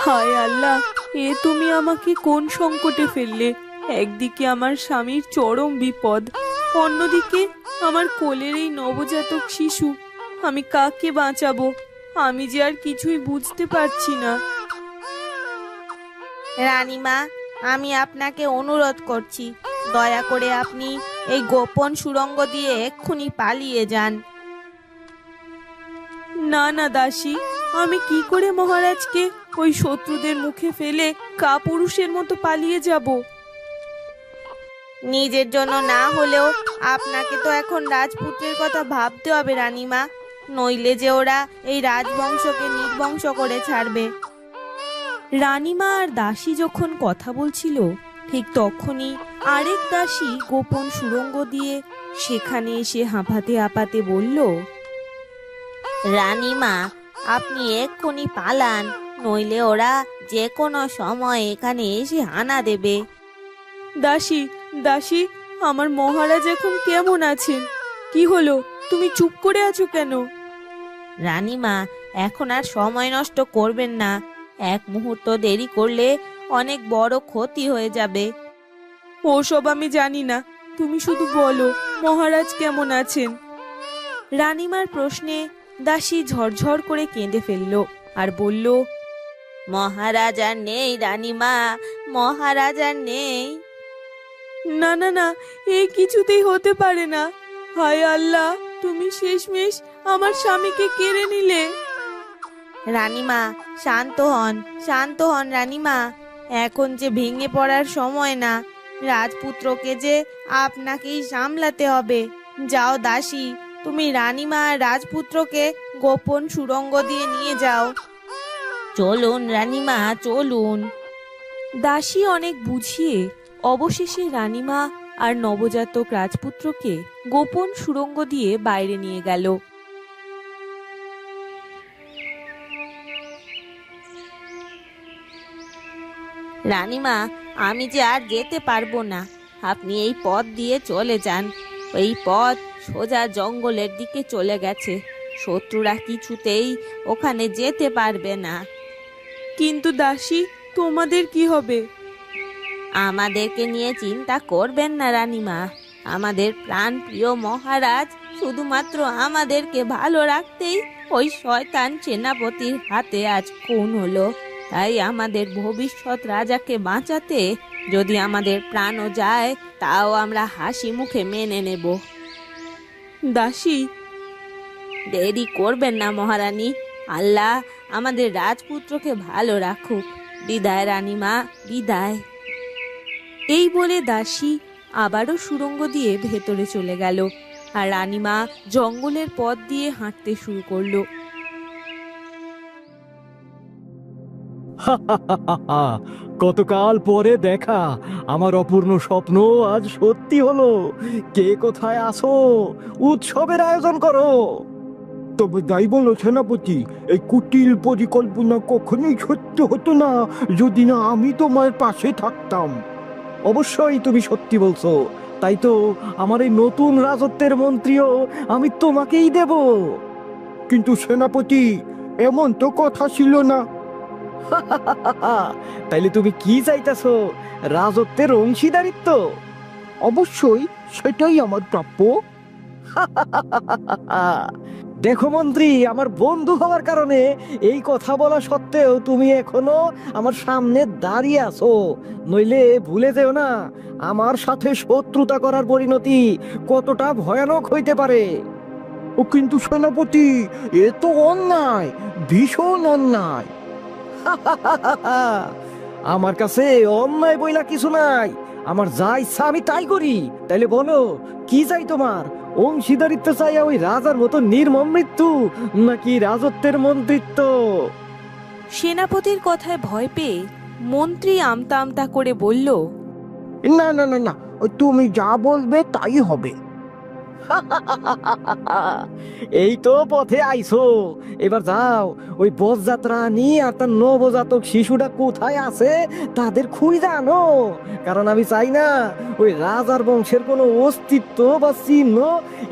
হায় আল্লাহ, এ তুমি আমাকে কোন সংকটে ফেললে। একদিকে আমার স্বামীর চরম বিপদ, অন্যদিকে আমার কোলের এই নবজাতক শিশু। আমি কাকে বাঁচাবো? আমি যে আর কিছুই বুঝতে পারছি না। রানীমা, আমি আপনাকে অনুরোধ করছি, দয়া করে আপনি এই গোপন সুড়ঙ্গ দিয়ে এক্ষুনি পালিয়ে যান। না না দাসী, আমি কি করে মহারাজকে ওই শত্রুদের মুখে ফেলে কাপুরুষের মতো পালিয়ে যাব? নিজের জন্য না হলেও আপনাকে তো এখন রাজপুত্রের কথা ভাবতে হবে রানীমা, নইলে যে ওরা এই রাজবংশকে নির্বংশ করে ছাড়বে। রানীমা আর দাসী যখন কথা বলছিল, ঠিক তখনই আরেক দাসী গোপন সুড়ঙ্গ দিয়ে সেখানে এসে হাঁপাতে হাঁপাতে বলল, রানীমা, আপনি এক্ষুনি পালান, নইলে ওরা যে কোনো সময় এখানে এসে হানা দেবে। দাসী দাসী, আমার মহারাজ এখন কেমন আছেন? কি হলো, তুমি চুপ করে আছো কেন? রানীমা, এখন আর সময় নষ্ট করবেন না, এক মুহূর্ত দেরি করলে অনেক বড় ক্ষতি হয়ে যাবে। ওসব আমি জানি না, তুমি শুধু বলো মহারাজ কেমন আছেন। রানীমার প্রশ্নে দাসী ঝরঝর করে কেঁদে ফেলল আর বলল, মহারাজ আর নেই রানীমা, মহারাজ আর নেই। না না না, এ কিছুতেই হতে পারে না। হায় আল্লাহ, তুমি শেষমেশ আমার স্বামীকে কেড়ে নিলে। রানীমা, শান্ত হন, শান্ত হন রানীমা, এখন যে ভেঙে পড়ার সময় না, রাজপুত্রকে যে আপনাকেই সামলাতে হবে। যাও দাসী, তুমি রানীমা আর রাজপুত্রকে গোপন সুড়ঙ্গ দিয়ে নিয়ে যাও। চলুন রানীমা, চলুন। দাসী অনেক বুঝিয়ে অবশেষে রানীমা আর নবজাতক রাজপুত্রকে গোপন সুড়ঙ্গ দিয়ে বাইরে নিয়ে গেল। রানীমা, আমি যে আর যেতে পারবো না, আপনি এই পথ দিয়ে চলে যান। এই পথ সোজা জঙ্গলের দিকে চলে গেছে, শত্রুরা কিছুতেই ওখানে যেতে পারবে না। কিন্তু দাসী, তোমাদের কি হবে? আমাদেরকে নিয়ে চিন্তা করবেন না রানীমা, আমাদের প্রাণপ্রিয় মহারাজ শুধুমাত্র আমাদেরকে ভালো রাখতেই ওই শয়তান সেনাপতির হাতে আজ খুন হলো। তাই আমাদের ভবিষ্যৎ রাজাকে বাঁচাতে যদি আমাদের প্রাণও যায়, তাও আমরা হাসি মুখে মেনে নেব। দাসী, দেরি করবেন না মহারানী, আল্লাহ আমাদের রাজপুত্রকে ভালো রাখুক। বিদায় রানীমা, বিদায়। এই বলে দাসী আবারও সুড়ঙ্গ দিয়ে ভেতরে চলে গেল আর রানীমা জঙ্গলের পথ দিয়ে হাঁটতে শুরু করলো। কতকাল পরে দেখা, আমার অপূর্ণ স্বপ্ন আজ সত্যি হলো। কে কোথায় আসো, উৎসবের আয়োজন করো। তবে তাই বলো সেনাপতি, এই কুটিল পরিকল্পনা কখনোই সত্য হতো না যদি না আমি তোমার পাশে থাকতাম। অবশ্যই তুমি সত্যি বলছো, তাই তো আমার এই নতুন রাজত্বের মন্ত্রীও আমি তোমাকেই দেব। কিন্তু সেনাপতি, এমন তো কথা ছিল না। তাইলে তুমি কি চাইতেছো, রাজত্বের অংশীদারিত্ব? অবশ্যই সেটাই আমার প্রাপ্য। দেখো মন্ত্রী, আমার বন্ধু হওয়ার কারণে এই কথা বলা সত্ত্বেও তুমি এখনো আমার সামনে দাঁড়িয়ে আছো। নইলে ভুলে যেও না, আমার সাথে শত্রুতা করার পরিণতি কতটা ভয়ানক হইতে পারে। ও কিন্তু সেনাপতি, এ তো অন্যায়, ভীষণ অন্যায়। আমার কাছে অন্যায় বইলা কিছু নাই, আমার যা ইচ্ছা আমি তাই করি। তাইলে বলো, কি চাই তোমার? অংশীদারিত্ব চাই ওই রাজার মতো নির্মম মৃত্যু, নাকি রাজত্বের মন্ত্রিত্ব? সেনাপতির কথায় ভয় পেয়ে মন্ত্রী আমতা আমতা করে বলল, না না না না, তুমি যা বলবে তাই হবে। এই তো পথে আইছো, এবার যাও ওই বসযাত্রা নিয়ে আর তার নবজাতক শিশুটা কোথায় আছে তাদের খুঁজে আনো। কারণ আমি চাই না ওই রাজার বংশের কোনো অস্তিত্ব বা চিহ্ন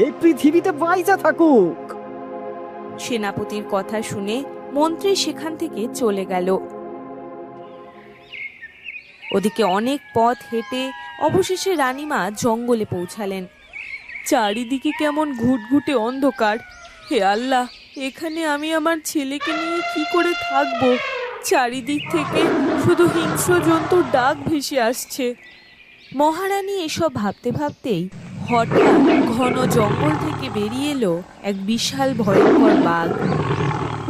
এই পৃথিবীতে বাইচা থাকুক। সেনাপতির কথা শুনে মন্ত্রী সেখান থেকে চলে গেল। ওদিকে অনেক পথ হেঁটে অবশেষে রানীমা জঙ্গলে পৌঁছালেন। চারিদিকে কেমন ঘুটঘুটে অন্ধকার। হে আল্লাহ, এখানে আমি আমার ছেলেকে নিয়ে কি করে থাকবো? চারিদিক থেকে শুধু হিংস্র জন্তুর ডাক ভেসে আসছে। মহারানী এসব ভাবতে ভাবতেই হঠাৎ ঘন জঙ্গল থেকে বেরিয়ে এলো এক বিশাল ভয়ঙ্কর বাঘ।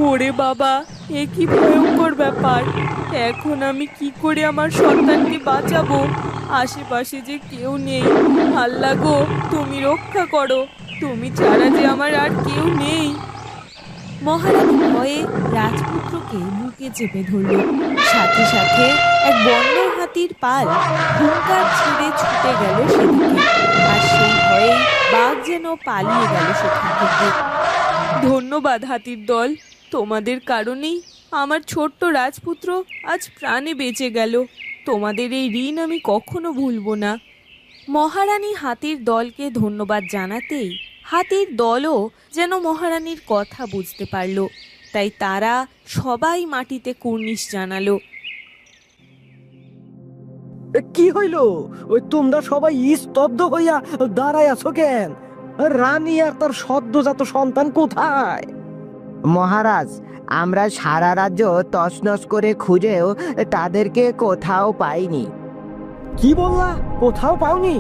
ওরে বাবা, এ কি ভয়ঙ্কর ব্যাপার! এখন আমি কি করে আমার সন্তানকে বাঁচাবো? আশেপাশে যে কেউ নেই। আল্লাহ গো, তুমি রক্ষা করো, তুমি ছাড়া যে আমার আর কেউ নেই। মহারানী ভয়ে রাজপুত্রকে বুকে চেপে ধরল। সাথে সাথে এক বন্য হাতির পাল হুঙ্কার ছেড়ে ছুটে গেল সেদিকে, আর সেই ভয়ে বাঘ যেন পালিয়ে গেল সেখান থেকে। ধন্যবাদ হাতির দল, তোমাদের কারণেই আমার ছোট্ট রাজপুত্র আজ প্রাণে বেঁচে গেল। তোমাদের এই ঋণ আমি কখনো ভুলবো না। মহারানী হাতির দলকে ধন্যবাদ জানাতেই হাতির দলও যেন মহারানীর কথা বুঝতে পারল, তাই তারা সবাই মাটিতে কুর্নিশ জানালো। কি হইল? ওই তোমরা সবাই স্তব্ধ হইয়া দাঁড়ায় আছো কেন? রানী আর তার সদ্যজাত সন্তান কোথায়? মহারাজ, আমরা সারা রাজ্য তছনছ করে খুঁজেও তাদেরকে কোথাও পাইনি। কি বললা? কোথাও পাওনি?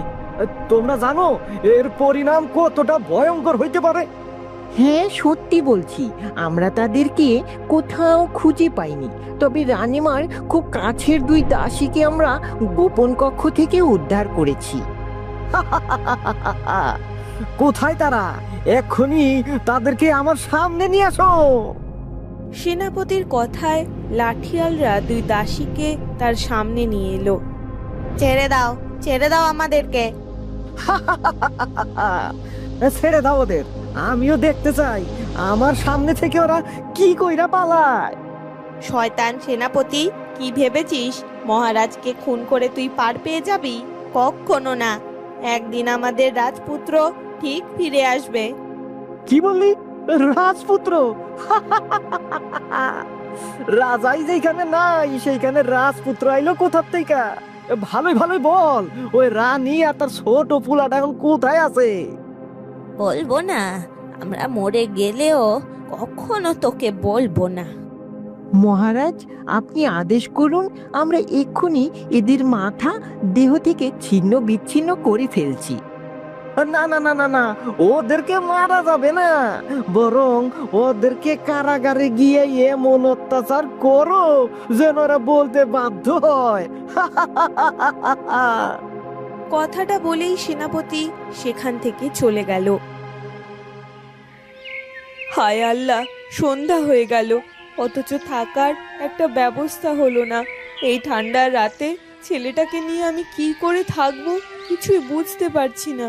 তোমরা জানো এর পরিণাম কতটা ভয়ঙ্কর হইতে পারে? হ্যাঁ, সত্যি বলছি, আমরা তাদেরকে কোথাও খুঁজে পাইনি। তবে রানীমার খুব কাছের দুই দাসীকে আমরা গোপন কক্ষ থেকে উদ্ধার করেছি। কোথায় তারা? এক্ষুনি তাদেরকে আমার সামনে নিয়ে আসো। সেনাপতির কথায় লাঠিয়ালরা দুই দাসীকে তার সামনে নিয়ে এলো। ছেড়ে দাও, ছেড়ে দাও আমাদেরকে। ছেড়ে দাও ওদের, আমিও দেখতে চাই আমার সামনে থেকে ওরা কি কইরা পালায়। শয়তান সেনাপতি, কি ভেবেছিস মহারাজকে খুন করে তুই পার পেয়ে যাবি? কখনো না। একদিন আমাদের রাজপুত্র ঠিক ফিরে আসবে। কি বললি? রাজপুত্র? রাজাই যেখানে নাই সেইখানে রাজপুত্র আইলো কোথার থেকে? ভালোই ভালোই বল, ওই রানী আর তার ছোট পুলাটা এখন কোথায় আছে? বলবো না, আমরা মরে গেলেও কখনো তোকে বলবো না। মহারাজ, আপনি আদেশ করুন, আমরা এক্ষুনি এদের মাথা দেহ থেকে ছিন্ন বিচ্ছিন্ন করে ফেলছি। না না না না না, ওদেরকে মারা যাবে না, বরং ওদেরকে কারাগারে গিয়ে এমন অত্যাচার করো যেন ওরা বলতে বাধ্য হয়। কথাটা বলেই সেনাপতি সেখান থেকে চলে গেল। হায় আল্লাহ, সন্ধ্যা হয়ে গেল, অথচ থাকার একটা ব্যবস্থা হলো না। এই ঠান্ডার রাতে ছেলেটাকে নিয়ে আমি কি করে থাকবো কিছুই বুঝতে পারছি না।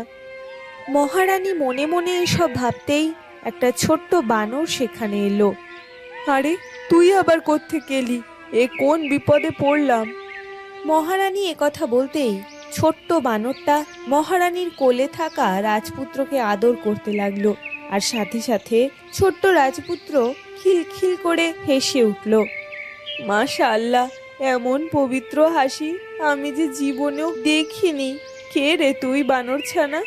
মহারানী মনে মনে এসব ভাবতেই একটা ছোট্ট বানর সেখানে এলো। আরে, তুই আবার কোত্থেকে এলি? এ কোন বিপদে পড়লাম? মহারানী একথা বলতেই ছোট্ট বানরটা মহারানীর কোলে থাকা রাজপুত্রকে আদর করতে লাগলো, আর সাথে সাথে ছোট্ট রাজপুত্র খিলখিল করে হেসে উঠল। মাশাআল্লাহ, এমন পবিত্র হাসি আমি যে জীবনেও দেখিনি। কে রে তুই বানর ছানা?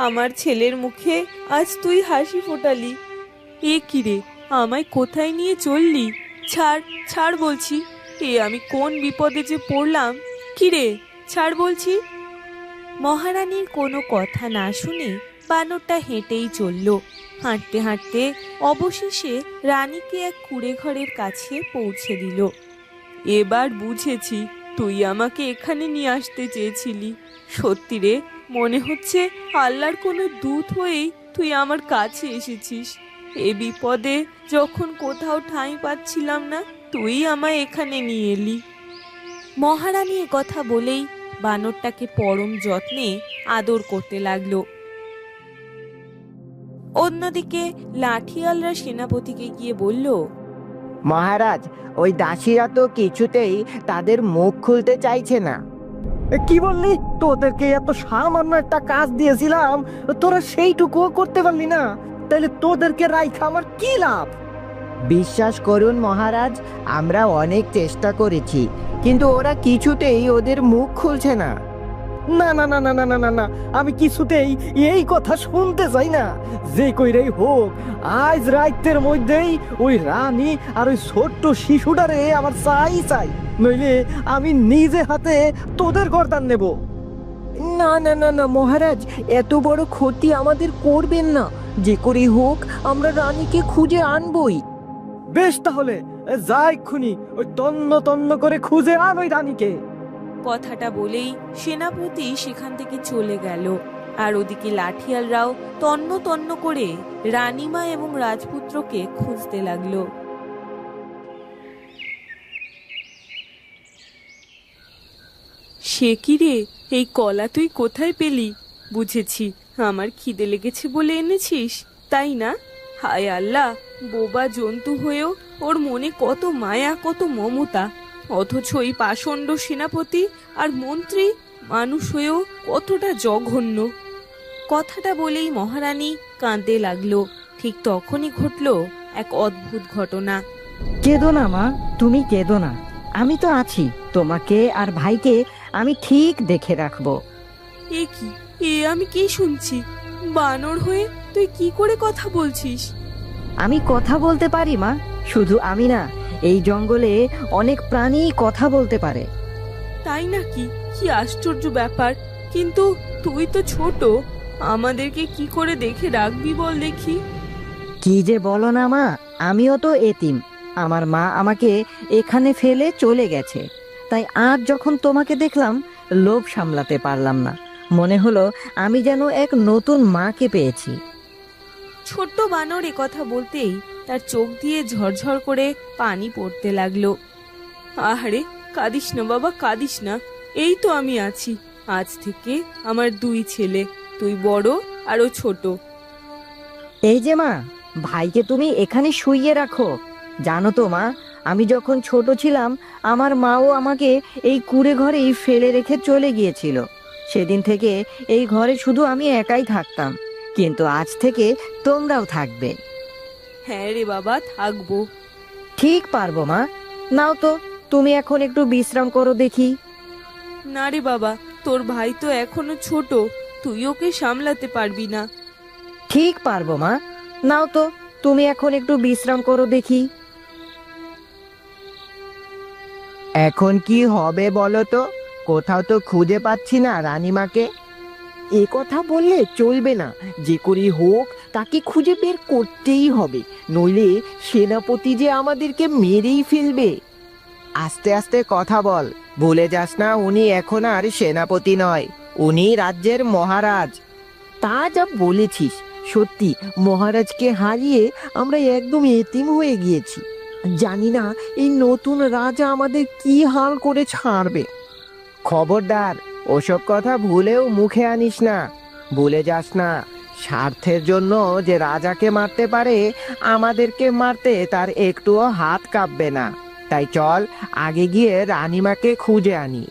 আমার ছেলের মুখে আজ তুই হাসি ফোটালি। এ কি রে, আমায় কোথায় নিয়ে চললি? ছাড় ছাড় বলছি, এ আমি কোন বিপদে যে পড়লাম। কি রে, ছাড় বলছি। মহারানীর কোনো কথা না শুনে বানরটা হেঁটেই চলল। হাঁটতে হাঁটতে অবশেষে রানীকে এক কুঁড়ে ঘরের কাছে পৌঁছে দিল। এবার বুঝেছি তুই আমাকে এখানে নিয়ে আসতে চেয়েছিলি। সত্যি রে, মনে হচ্ছে আল্লাহর কোনো দূত হয়েই তুই আমার কাছে এসেছিস। এ বিপদে যখন কোথাও ঠাঁই পাচ্ছিলাম না, তুই আমায় এখানে নিয়ে এলি। মহারানী কথা বলেই বানরটাকে পরম যত্নে আদর করতে লাগলো। অন্যদিকে লাঠিয়ালরা সেনাপতিকে গিয়ে বলল, মহারাজ, ওই দাসীরা তো কিছুতেই তাদের মুখ খুলতে চাইছে না। কি বললি? তোদেরকে এত সামান্য একটা কাজ দিয়েছিলাম, তোরা সেইটুকুও করতে পারলি না? তাহলে তোদেরকে রাইখা আমার কি লাভ? বিশ্বাস করুন মহারাজ, আমরা অনেক চেষ্টা করেছি, কিন্তু ওরা কিছুতেই ওদের মুখ খুলছে না। না না না না না না না না, আমি কিছুতেই এই কথা শুনতে চাই না। যে কইরেই হোক, আজ রাতের মধ্যেই ওই রানী আর ওই ছোট্ট শিশুটারে আমার চাই চাই, নইলে আমি নিজে হাতে তোদের গর্দান নেব। না না না না মহারাজ, এত বড় ক্ষতি আমাদের করবেন না। যে করে হোক আমরা রানীকে খুঁজে আনবই। বেশ তাহলে, যাই খুনি ওই তন্ন তন্ন করে খুঁজে আন ওই রানীকে। কথাটা বলেই সেনাপতি সেখান থেকে চলে গেল। আর ওদিকে লাঠিয়ালরাও তন্ন তন্ন করে রানীমা এবং রাজপুত্রকে খুঁজতে লাগলো। সে কি রে, এই কলা তুই কোথায় পেলি? বুঝেছি, আমার খিদে লেগেছে বলে এনেছিস, তাই না? হায় আল্লাহ, বোবা জন্তু হয়েও ওর মনে কত মায়া, কত মমতা, অথচ এই পাষণ্ড সেনাপতি আর মন্ত্রী মানুষ হয়েও কতটা জঘন্য। কথাটা বলেই মহারানী কাঁদতে লাগলো। ঠিক তখনই ঘটলো এক অদ্ভুত ঘটনা। কেঁদো না মা, তুমি কেঁদো না, আমি তো আছি। তোমাকে আর ভাইকে আমি ঠিক দেখে রাখবো। এ কি, আমি কি শুনছি? বানর হয়ে তুই কি করে কথা বলছিস? আমি কথা বলতে পারি মা, শুধু আমি না, এই জঙ্গলে অনেক প্রাণী কথা বলতে পারে। তাই নাকি? কি আশ্চর্য ব্যাপার। কিন্তু তুই তো ছোট, আমাদেরকে কি করে দেখে রাখবি বল দেখি। কি যে বলো না মা, আমিও তো এতিম। আমার মা আমাকে এখানে ফেলে চলে গেছে, তাই আজ যখন তোমাকে দেখলাম লোভ সামলাতে পারলাম না। মনে হলো আমি যেন এক নতুন মাকে পেয়েছি। ছোট্ট বানর এ কথা বলতেই তার চোখ দিয়ে ঝরঝর করে পানি পড়তে লাগলো। আহারে, কাঁদিস না বাবা, কাঁদিস না। এই তো আমি আছি। আজ থেকে আমার দুই ছেলে, তুই বড় আর ও ছোট। এই যে মা, ভাইকে তুমি এখানে শুইয়ে রাখো। জানো তো মা, আমি যখন ছোট ছিলাম আমার মাও আমাকে এই কুঁড়ে ঘরেই ফেলে রেখে চলে গিয়েছিল। সেদিন থেকে এই ঘরে শুধু আমি একাই থাকতাম, কিন্তু আজ থেকে তোমরাও থাকবে। হ্যাঁ রে বাবা, থাকবো। ঠিক পারবো মা। নাও তো, তুমি এখন একটু বিশ্রাম করো দেখি। না রে বাবা, তোর ভাই তো এখনো ছোট, তুই ওকে সামলাতে পারবি না। ঠিক পারবো মা। নাও তো, তুমি এখন একটু বিশ্রাম করো দেখি। এখন কি হবে বলো তো? কোথাও তো খুঁজে পাচ্ছি না রানীমাকে। এ কথা বললে চলবে না, যে করি হোক তাকে খুঁজে বের করতেই হবে, নইলে সেনাপতি যে আমাদেরকে মেরেই ফেলবে। আস্তে আস্তে কথা বল, ভুলে যাস না উনি এখন আর সেনাপতি নয়, উনি রাজ্যের মহারাজ। তা যা বলেছিস, সত্যি মহারাজকে হারিয়ে আমরা একদম এতিম হয়ে গিয়েছি। জানি না এই নতুন রাজা আমাদের কি হাল করে ছাড়বে। খবরদার, ওসব কথা ভুলেও মুখে আনিস না। ভুলে যাস না, স্বার্থের জন্য যে রাজাকে মারতে পারে, আমাদেরকে মারতে তার একটুও হাত কাঁপবে না। তাই চল আগে গিয়ে রানীমাকে খুঁজে আনি।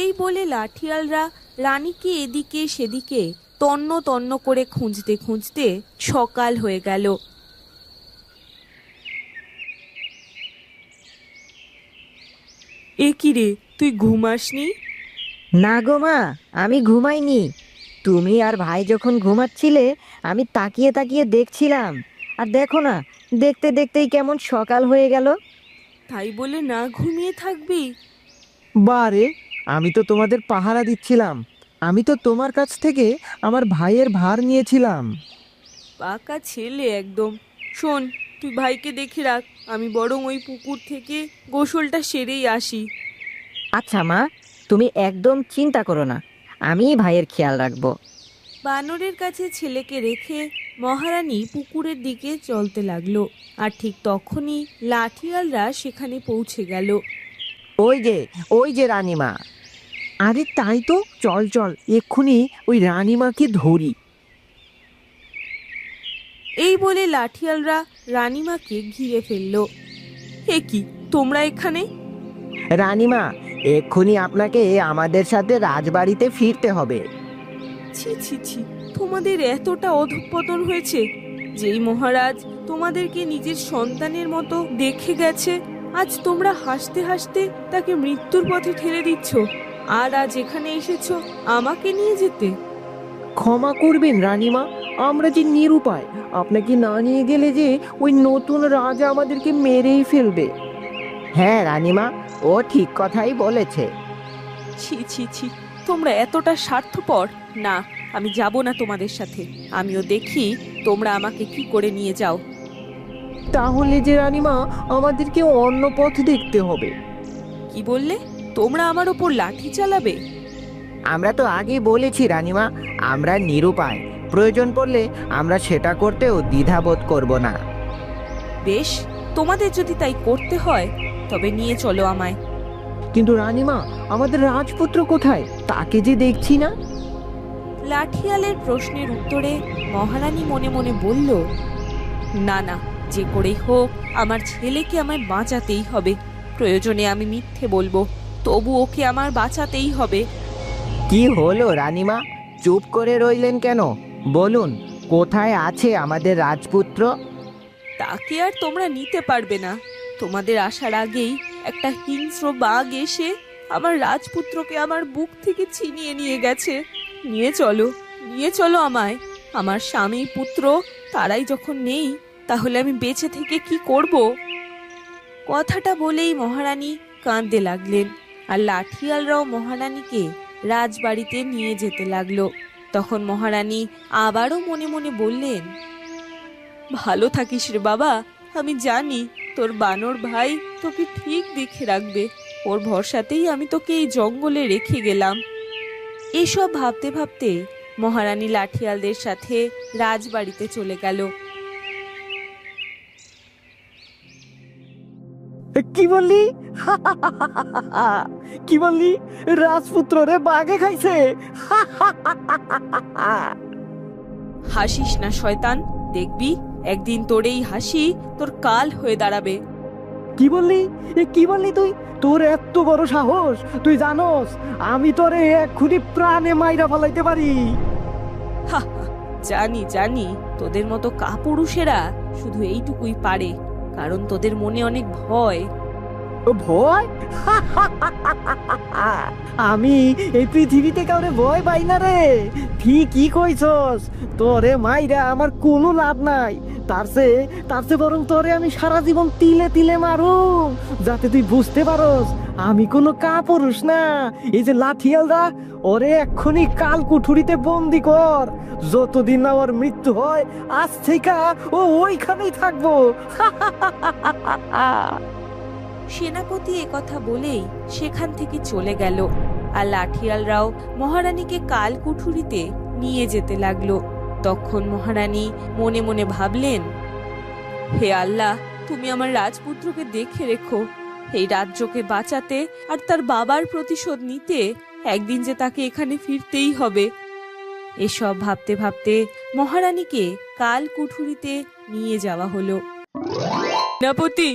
এই বলে লাঠিয়ালরা রানীকে এদিকে সেদিকে তন্ন তন্ন করে খুঁজতে খুঁজতে সকাল হয়ে গেল। এ কি রে, তুই ঘুমাসনি? না গো মা, আমি ঘুমাইনি। তুমি আর ভাই যখন ঘুমাচ্ছিলে আমি তাকিয়ে তাকিয়ে দেখছিলাম, আর দেখো না, দেখতে দেখতেই কেমন সকাল হয়ে গেল। তাই বলে না ঘুমিয়ে থাকবি? বারে, আমি তো তোমাদের পাহারা দিচ্ছিলাম। আমি তো তোমার কাছ থেকে আমার ভাইয়ের ভার নিয়েছিলাম। পাকা ছেলে একদম। শোন, তুই ভাইকে দেখে রাখ, আমি বরং ওই পুকুর থেকে গোসলটা সেরেই আসি। আচ্ছা মা, তুমি একদম চিন্তা করো না, আমি ভাইয়ের খেয়াল রাখবো। বানরের কাছে ছেলেকে রেখে মহারানী পুকুরের দিকে চলতে লাগলো। আর ঠিক তখনই লাঠিয়ালরা সেখানে পৌঁছে গেল। ওই যে রানীমা। আরে তাই তো, চল চল এক্ষুনি ওই রানীমাকে ধরি। এই বলে লাঠিয়ালরা রানীমাকে ঘিরে ফেললো। এ কি, তোমরা এখানে? রানীমা, এক্ষুনি আপনাকে আমাদের সাথে রাজবাড়িতে ফিরতে হবে। ছি ছি ছি, তোমাদের এতটা অধঃপতন হয়েছে? যেই মহারাজ তোমাদেরকে নিজের সন্তানের মতো দেখে গেছে, আজ তোমরা হাসতে হাসতে তাকে মৃত্যুর পথে ঠেলে দিচ্ছ, আর আজ এখানে এসেছো আমাকে নিয়ে যেতে। ক্ষমা করবেন রানীমা, আমরা যে নিরুপায়, আপনাকে না নিয়ে গেলে যে ওই নতুন রাজা আমাদেরকে মেরেই ফেলবে। হ্যাঁ রানীমা, ও ঠিক কথাই বলেছে। ছি ছি ছি, তোমরা এতটা স্বার্থপর। না, আমি যাব না তোমাদের সাথে। আমিও দেখি তোমরা আমাকে কি করে নিয়ে যাও। তাহলে যে রানীমা আমাদেরকে অন্য পথ দেখতে হবে। কি বললে? তোমরা আমার ওপর লাঠি চালাবে? আমরা তো আগেই বলেছি রানীমা, আমরা নিরুপায়, প্রয়োজন পড়লে আমরা সেটা করতেও দ্বিধাবোধ করব না। বেশ, তোমাদের যদি তাই করতে হয় তবে নিয়ে চলো আমায়। কিন্তু রানীমা, আমাদের রাজপুত্র কোথায়? তাকে যে দেখছি না। লাঠিয়ালের প্রশ্নের উত্তরে মহারানী মনে মনে বলল, না না, যে করেই হোক আমার ছেলেকে আমায় বাঁচাতেই হবে। প্রয়োজনে আমি মিথ্যে বলবো, তবু ওকে আমার বাঁচাতেই হবে। কি হলো রানীমা, চুপ করে রইলেন কেন? বলুন, কোথায় আছে আমাদের রাজপুত্র? তাকে আর তোমরা নিতে পারবে না। তোমাদের আসার আগেই একটা হিংস্র বাঘ এসে আমার রাজপুত্রকে আমার বুক থেকে ছিনিয়ে নিয়ে গেছে। নিয়ে চলো, নিয়ে চলো আমায়। আমার স্বামী পুত্র তারাই যখন নেই, তাহলে আমি বেঁচে থেকে কি করব? কথাটা বলেই মহারানী কাঁদতে লাগলেন, আর লাঠিয়ালরাও মহারানীকে রাজবাড়িতে নিয়ে যেতে লাগলো। তখন মহারানী আবারও মনে মনে বললেন, ভালো থাকিস রে বাবা, আমি জানি তোর বানর ভাই তোকে ঠিক দেখে রাখবে। ওর ভরসাতেই আমি তোকে এই জঙ্গলে রেখে গেলাম। এসব ভাবতে ভাবতে মহারানী লাঠিয়ালদের সাথে রাজবাড়িতে চলে গেল। কি বললি? কি বললি? রাজপুত্র রে বাঘে খাইছে? হাসিস না শয়তান, দেখবি একদিন তোর এই হাসি তোর কাল হয়ে দাঁড়াবে। কি বললি? কি বললি তুই? তোর এত বড় সাহস! তুই জানোস আমি তোরে এক্ষুনি প্রাণে মাইরা ফেলাইতে পারি। হা হা, জানি জানি, তোদের মতো কাপুরুষেরা শুধু এইটুকুই পারে, কারণ তোদের মনে অনেক ভয়। ভয়? আমি এই পৃথিবীতে কাউরে ভয় পাই না রে। ঠিকই কইছস, তোরে মাইরা আমার কোনো লাভ নাই। তার চেয়ে বরং তোরে আমি সারা জীবন তিলে তিলে মারুম, যাতে তুই বুঝতে পারস আমি কোনো কাপুরুষ না। এই যে লাঠিয়ালরা, ওরে এক্ষুনি কাল কুঠুরিতে বন্দি কর। যতদিন না ওর মৃত্যু হয়, আজ থেকে ও ওইখানেই থাকবো। সেনাপতি একথা বলেই সেখান থেকে চলে গেল, আর লাঠিয়ালরাও মহারানীকে কাল কুঠুরিতে নিয়ে যেতে লাগলো। তখন মহারানী মনে মনে ভাবলেন, হে আল্লাহ, তুমি আমার রাজপুত্রকে দেখে রেখো। এই রাজ্যকে বাঁচাতে আর তার বাবার প্রতিশোধ নিতে একদিন যে তাকে এখানে ফিরতেই হবে। এসব ভাবতে ভাবতে মহারানীকে কাল কুঠুরিতে নিয়ে যাওয়া হলো। সেনাপতি,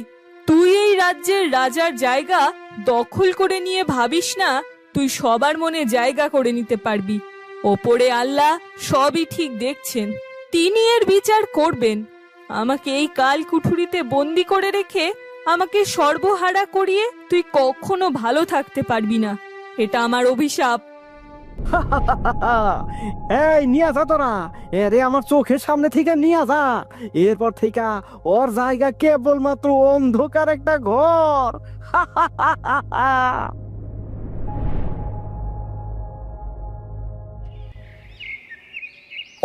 তুই এই রাজ্যের রাজার জায়গা দখল করে নিয়ে ভাবিস না তুই সবার মনে জায়গা করে নিতে পারবি। ওপরে আল্লাহ সবই ঠিক দেখছেন, তিনি এর বিচার করবেন। আমাকে এই কাল কুঠুরিতে বন্দি করে রেখে আমাকে সর্বহারা করিয়ে তুই কখনো ভালো থাকতে পারবি না। এটা আমার অভিশাপ। এই নিয়ে যা তোরা, এরে আমার চোখের সামনে থেকে নিয়ে যা। এরপর থেকে ওর জায়গা কেবলমাত্র অন্ধকার একটা ঘর।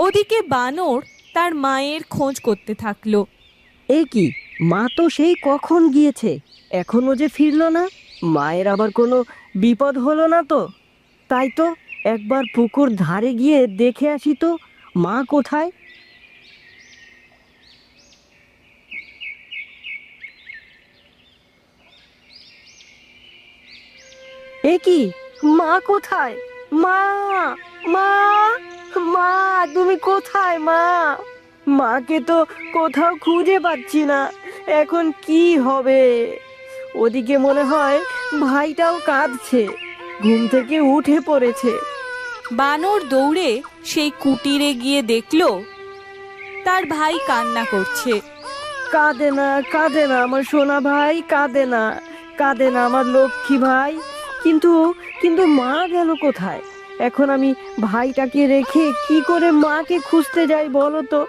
ওদিকে বানর তার মায়ের খোঁজ করতে থাকলো। এই কি, মা তো সেই কখন গিয়েছে, এখনো যে ফিরলো না? মায়ের আবার কোনো বিপদ হলো না তো? তাই তো একবার পুকুর ধারে গিয়ে দেখে আসি তো, মা কোথায়। এ কি, মা কোথায়? মা, মা, মা, তুমি কোথায় মা? মাকে তো কোথাও খুঁজে পাচ্ছি না, এখন কি হবে? ওদিকে মনে হয় ভাইটাও কাঁদছে, ঘুম থেকে উঠে পড়েছে। বানর দৌড়ে সেই কুটিরে গিয়ে দেখলো তার ভাই কান্না করছে। কাঁদে না, কাঁদে না আমার সোনা ভাই, কাঁদে না, কাঁদে না আমার লক্ষ্মী ভাই। কিন্তু কিন্তু মা গেল কোথায়? এখন আমি ভাইটাকে রেখে কি করে মাকে খুঁজতে যাই বলো তো?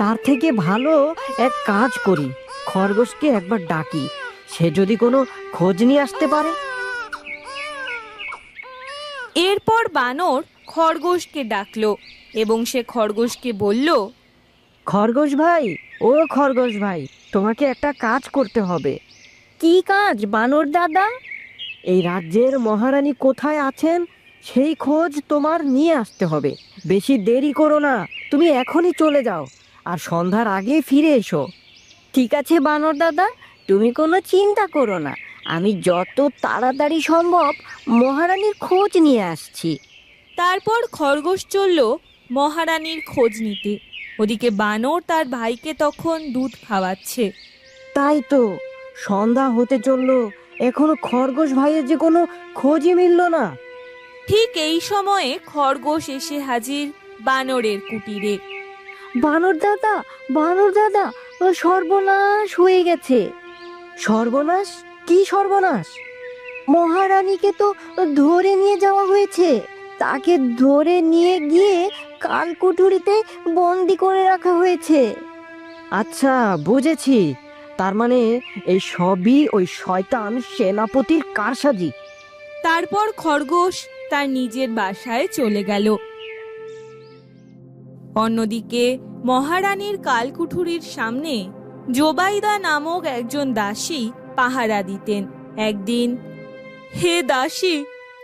তার থেকে ভালো এক কাজ করি, খরগোশকে একবার ডাকি, সে যদি কোনো খোঁজ নিয়ে আসতে পারে। এরপর বানর খরগোশকে ডাকলো এবং সে খরগোশকে বলল, খরগোশ ভাই, ও খরগোশ ভাই, তোমাকে একটা কাজ করতে হবে। কি কাজ বানর দাদা? এই রাজ্যের মহারানী কোথায় আছেন সেই খোঁজ তোমার নিয়ে আসতে হবে। বেশি দেরি করো না, তুমি এখনই চলে যাও আর সন্ধ্যার আগে ফিরে এসো। ঠিক আছে বানর দাদা, তুমি কোনো চিন্তা করো না, আমি যত তাড়াতাড়ি সম্ভব মহারানীর খোঁজ নিয়ে আসছি। তারপর খরগোশ চলল মহারানীর খোঁজ নিতে। ওদিকে বানর তার ভাইকে তখন দুধ খাওয়াচ্ছে। তাই তো, সন্ধ্যা হতে চললো, এখনো খরগোশ ভাইয়ের যে কোনো খোঁজই মিলল না। ঠিক এই সময়ে খরগোশ এসে হাজির বানরের কুটিরে। বানর দাদা, বানর দাদা, ও সর্বনাশ হয়ে গেছে। সর্বনাশ? কি সর্বনাশ? মহারানীকে তো ধরে নিয়ে যাওয়া হয়েছে, তাকে ধরে নিয়ে গিয়ে কালকুঠুরিতে বন্দি করে রাখা হয়েছে। আচ্ছা, বুঝেছি, তার মানে এই সবই ওই শয়তান সেনাপতির কারসাজি। তারপর খরগোশ তার নিজের বাসায় চলে গেল। অন্যদিকে মহারানীর কালকুঠুরির সামনে জোবাইদা নামক একজন দাসী পাহারা দিতেন। একদিন, হে দাসী,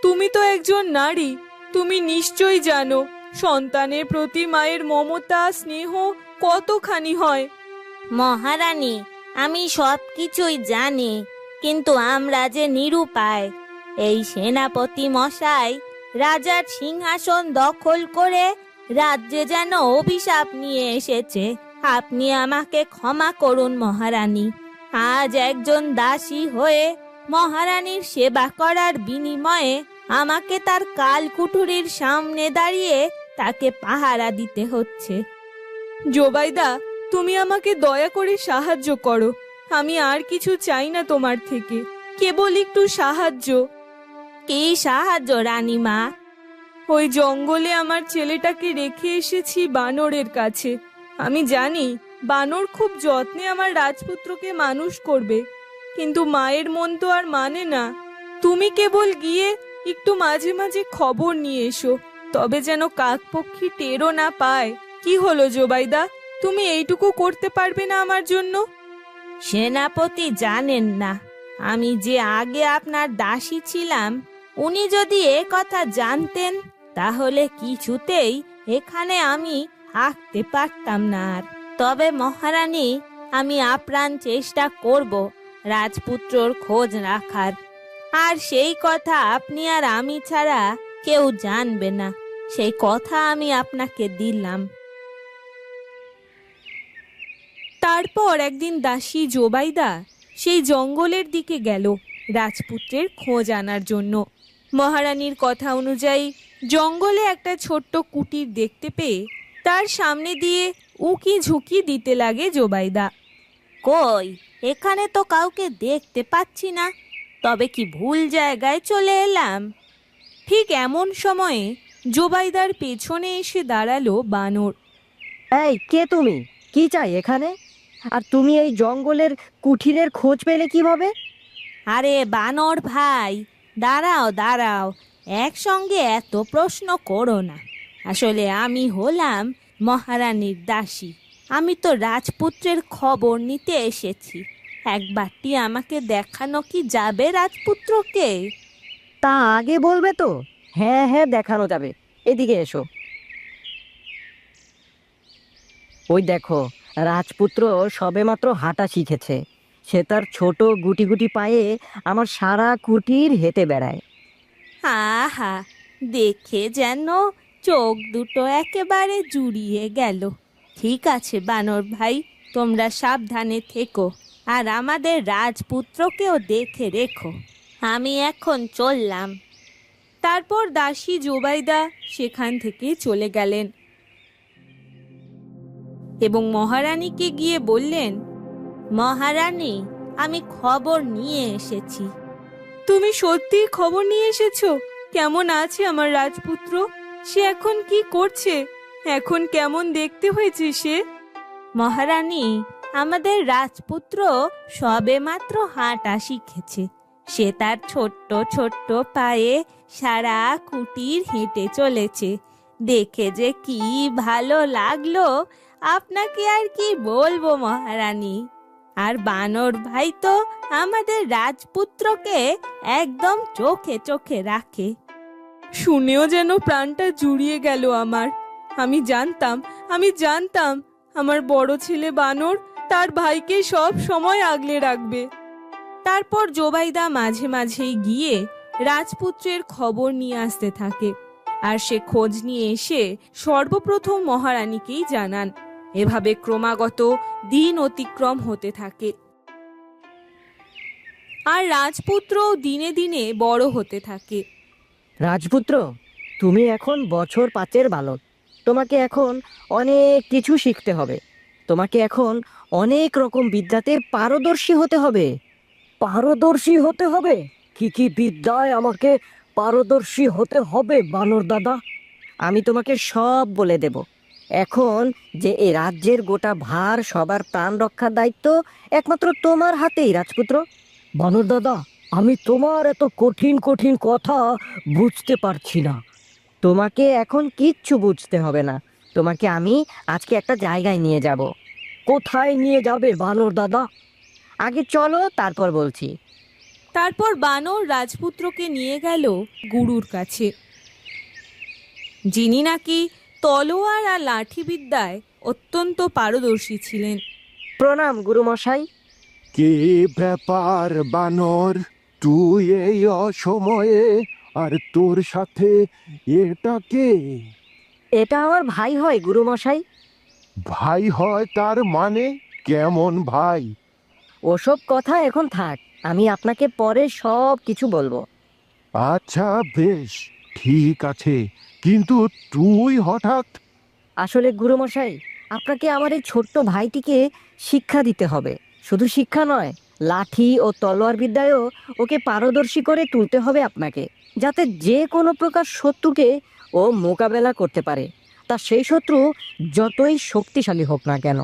তুমি তো একজন নারী, তুমি নিশ্চয়ই জানো সন্তানের প্রতি মায়ের মমতা স্নেহ কতখানি হয়। মহারানী, আমি সব কিছুই জানি, কিন্তু আমরা যে নিরুপায়। এই সেনাপতি মশাই রাজার সিংহাসন দখল করে রাজ্যে যেন অভিশাপ নিয়ে এসেছে। আপনি আমাকে ক্ষমা করুন মহারানী। আজ একজন দাসী হয়ে মহারানীর সেবা করার বিনিময়ে আমাকে তার কালকুঠুরির সামনে দাঁড়িয়ে তাকে পাহারা দিতে হচ্ছে। জোবাইদা, তুমি আমাকে দয়া করে সাহায্য করো। আমি আর কিছু চাই না তোমার থেকে, কেবল একটু সাহায্য। কি সাহায্য রানীমা? ওই জঙ্গলে আমার ছেলেটাকে রেখে এসেছি বানরের কাছে। আমি জানি বানর খুব যত্নে আমার রাজপুত্রকে মানুষ করবে, কিন্তু মায়ের মন তো আর মানে না। তুমি কেবল গিয়ে একটু মাঝে মাঝে খবর নিয়ে এসো, তবে যেন কাকপক্ষী টেরও না পায়। কি হলো জোবাইদা, তুমি এইটুকু করতে পারবে না আমার জন্য? সেনাপতি জানেন না আমি যে আগে আপনার দাসী ছিলাম। উনি যদি এ কথা জানতেন তাহলে কিছুতেই এখানে আমি থাকতে পারতাম না আর। তবে মহারানী, আমি আপ্রাণ চেষ্টা করব রাজপুত্রর খোঁজ রাখার, আর সেই কথা আপনি আর আমি ছাড়া কেউ জানবে না, সেই কথা আমি আপনাকে দিলাম। তারপর একদিন দাসী জোবাইদা সেই জঙ্গলের দিকে গেল রাজপুত্রের খোঁজ আনার জন্য। মহারানীর কথা অনুযায়ী জঙ্গলে একটা ছোট্ট কুটির দেখতে পেয়ে তার সামনে দিয়ে উকি ঝুঁকি দিতে লাগে জোবাইদা। কই, এখানে তো কাউকে দেখতে পাচ্ছি না, তবে কি ভুল জায়গায় চলে এলাম? ঠিক এমন সময়ে জোবাইদার পেছনে এসে দাঁড়ালো বানর। এই, কে তুমি? কি চাই এখানে? আর তুমি এই জঙ্গলের কুঠিরের খোঁজ পেলে কিভাবে? আরে বানর ভাই, দাঁড়াও দাঁড়াও, একসঙ্গে এত প্রশ্ন করো না। আসলে আমি হলাম মহারানীর দাসী। আমি তো রাজপুত্রের খবর নিতে এসেছি। একবারটি আমাকে দেখানো কি যাবে রাজপুত্রকে? তা আগে বলবে তো। হ্যাঁ হ্যাঁ, দেখানো যাবে, এদিকে এসো। ওই দেখো, রাজপুত্র সবেমাত্র হাঁটা শিখেছে। সে তার ছোট গুটি গুটি পায়ে আমার সারা কুটির হেঁটে বেড়ায়। আহা, দেখে যেন চোখ দুটো একেবারে জুড়িয়ে গেল। ঠিক আছে বানর ভাই, তোমরা সাবধানে থেকো, আর আমাদের রাজপুত্রকেও দেখে রেখো। আমি এখন চললাম। তারপর দাসী জোবাইদা সেখান থেকে চলে গেলেন। এবং মহারানীকে গিয়ে বললেন, মহারানী, আমি খবর নিয়ে এসেছি। তুমি সত্যি খবর নিয়ে এসেছো? কেমন আছে আমার রাজপুত্র? সে এখন কি করছে? এখন কেমন দেখতে হয়েছে সে? মহারানী, আমাদের রাজপুত্র সবেমাত্র হাঁটা শিখেছে। সে তার ছোট্ট ছোট্ট পায়ে সারা কুটির হেঁটে চলেছে। দেখে যে কি ভালো লাগলো, আপনাকে আর কি বলবো মহারানী। আর বানর ভাই তো আমাদের রাজপুত্রকে একদম চোখে চোখে রাখে। শুনেও যেন প্রাণটা জুড়িয়ে গেল আমার। আমি জানতাম আমার বড় ছেলে বানর তার ভাইকে সব সময় আগলে রাখবে। তারপর জোবাইদা মাঝে মাঝেই গিয়ে রাজপুত্রের খবর নিয়ে আসতে থাকে, আর সে খোঁজ নিয়ে এসে সর্বপ্রথম মহারানীকেই জানান। এভাবে ক্রমাগত দিন অতিক্রম হতে থাকে, আর রাজপুত্র দিনে দিনে বড় হতে থাকে। রাজপুত্র, তুমি এখন বছর 5-এর বালক। তোমাকে এখন অনেক কিছু শিখতে হবে। তোমাকে এখন অনেক রকম বিদ্যাতে পারদর্শী হতে হবে। পারদর্শী হতে হবে? কি কি বিদ্যায় আমাকে পারদর্শী হতে হবে বানর দাদা? আমি তোমাকে সব বলে দেব। এখন যে এই রাজ্যের গোটা ভার, সবার প্রাণ রক্ষার দায়িত্ব একমাত্র তোমার হাতেই রাজপুত্র। বানর দাদা, আমি তোমার এত কঠিন কঠিন কথা বুঝতে পারছি না। তোমাকে এখন কিচ্ছু বুঝতে হবে না। তোমাকে আমি আজকে একটা জায়গায় নিয়ে যাব। কোথায় নিয়ে যাবে বানর দাদা? আগে চলো, তারপর বলছি। তারপর বানর রাজপুত্রকে নিয়ে গেল গুরুর কাছে, যিনি নাকি তলোয়ার আর লাঠি বিদ্যায় অত্যন্ত পারদর্শী ছিলেন। প্রণাম গুরুমশাই। কি ব্যাপার বানর, তুই এই অসময়ে? আর তোর সাথে এটা কে? এটা আমার ভাই হয় গুরুমশাই। ভাই হয় তার মানে? কেমন ভাই? ওসব কথা এখন থাক, আমি আপনাকে পরে সব কিছু বলবো। আচ্ছা বেশ, ঠিক আছে, কিন্তু তুই হঠাৎ? আসলে গুরুমশাই, আপনাকে আমার এই ছোট্ট ভাইটিকে শিক্ষা দিতে হবে। শুধু শিক্ষা নয়, লাঠি ও তলোয়ার বিদ্যায়ও ওকে পারদর্শী করে তুলতে হবে আপনাকে, যাতে যে কোনো প্রকার শত্রুকে ও মোকাবেলা করতে পারে, তা সেই শত্রু যতই শক্তিশালী হোক না কেন।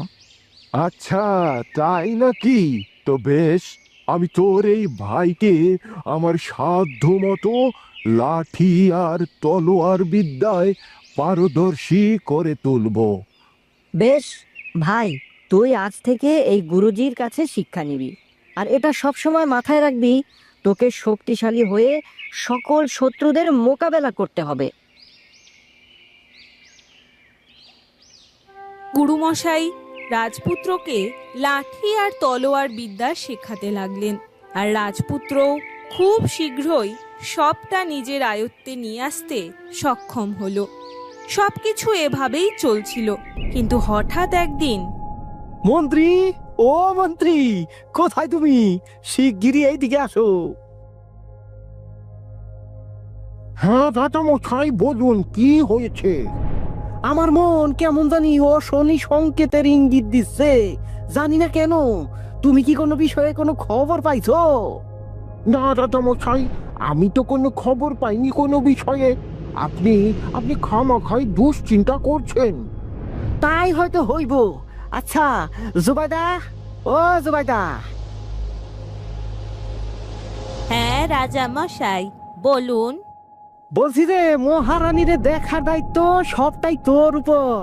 আচ্ছা তাই নাকি? তো বেশ, আমি তোর এই ভাইকে আমার সাধ্য মতো লাঠি আর তলোয়ার বিদ্যায় পারদর্শী করে তুলবো। বেশ ভাই, তুই আজ থেকে এই গুরুজির কাছে শিক্ষা নিবি। আর এটা সবসময় মাথায় রাখবি, তোকে শক্তিশালী হয়ে সকল শত্রুদের মোকাবেলা করতে হবে। গুরুমশাই রাজপুত্রকে লাঠি আর তলোয়ার বিদ্যা শেখাতে লাগলেন, আর রাজপুত্র খুব শীঘ্রই সবটা নিজের আয়ত্তে নিয়ে আসতে সক্ষম হলো। সবকিছু এভাবেই চলছিল, কিন্তু হঠাৎ একদিন মন্ত্রী, ও মন্ত্রী, কোথায় তুমি? শিগগিরই এইদিকে আসো। হ্যাঁ দাদা মশাই, বলুন কি হয়েছে? আমার মন কেমন জানি অশনি সংকেতের ইঙ্গিত দিচ্ছে, জানি না কেন। তুমি কি কোনো বিষয়ে কোনো খবর পাইছো? না দাদা মশাই, আমি তো কোনো খবর পাইনি কোনো বিষয়ে। আপনি আপনি খামাখাই দুশ্চিন্তা করছেন। তাই হয়তো হইব। আচ্ছা জুবাইদা, ও জুবাইদা। হ্যাঁ রাজা মশাই, বলুন। বলছি যে মহারানীরে দেখার দায়িত্ব সবটাই তোর উপর।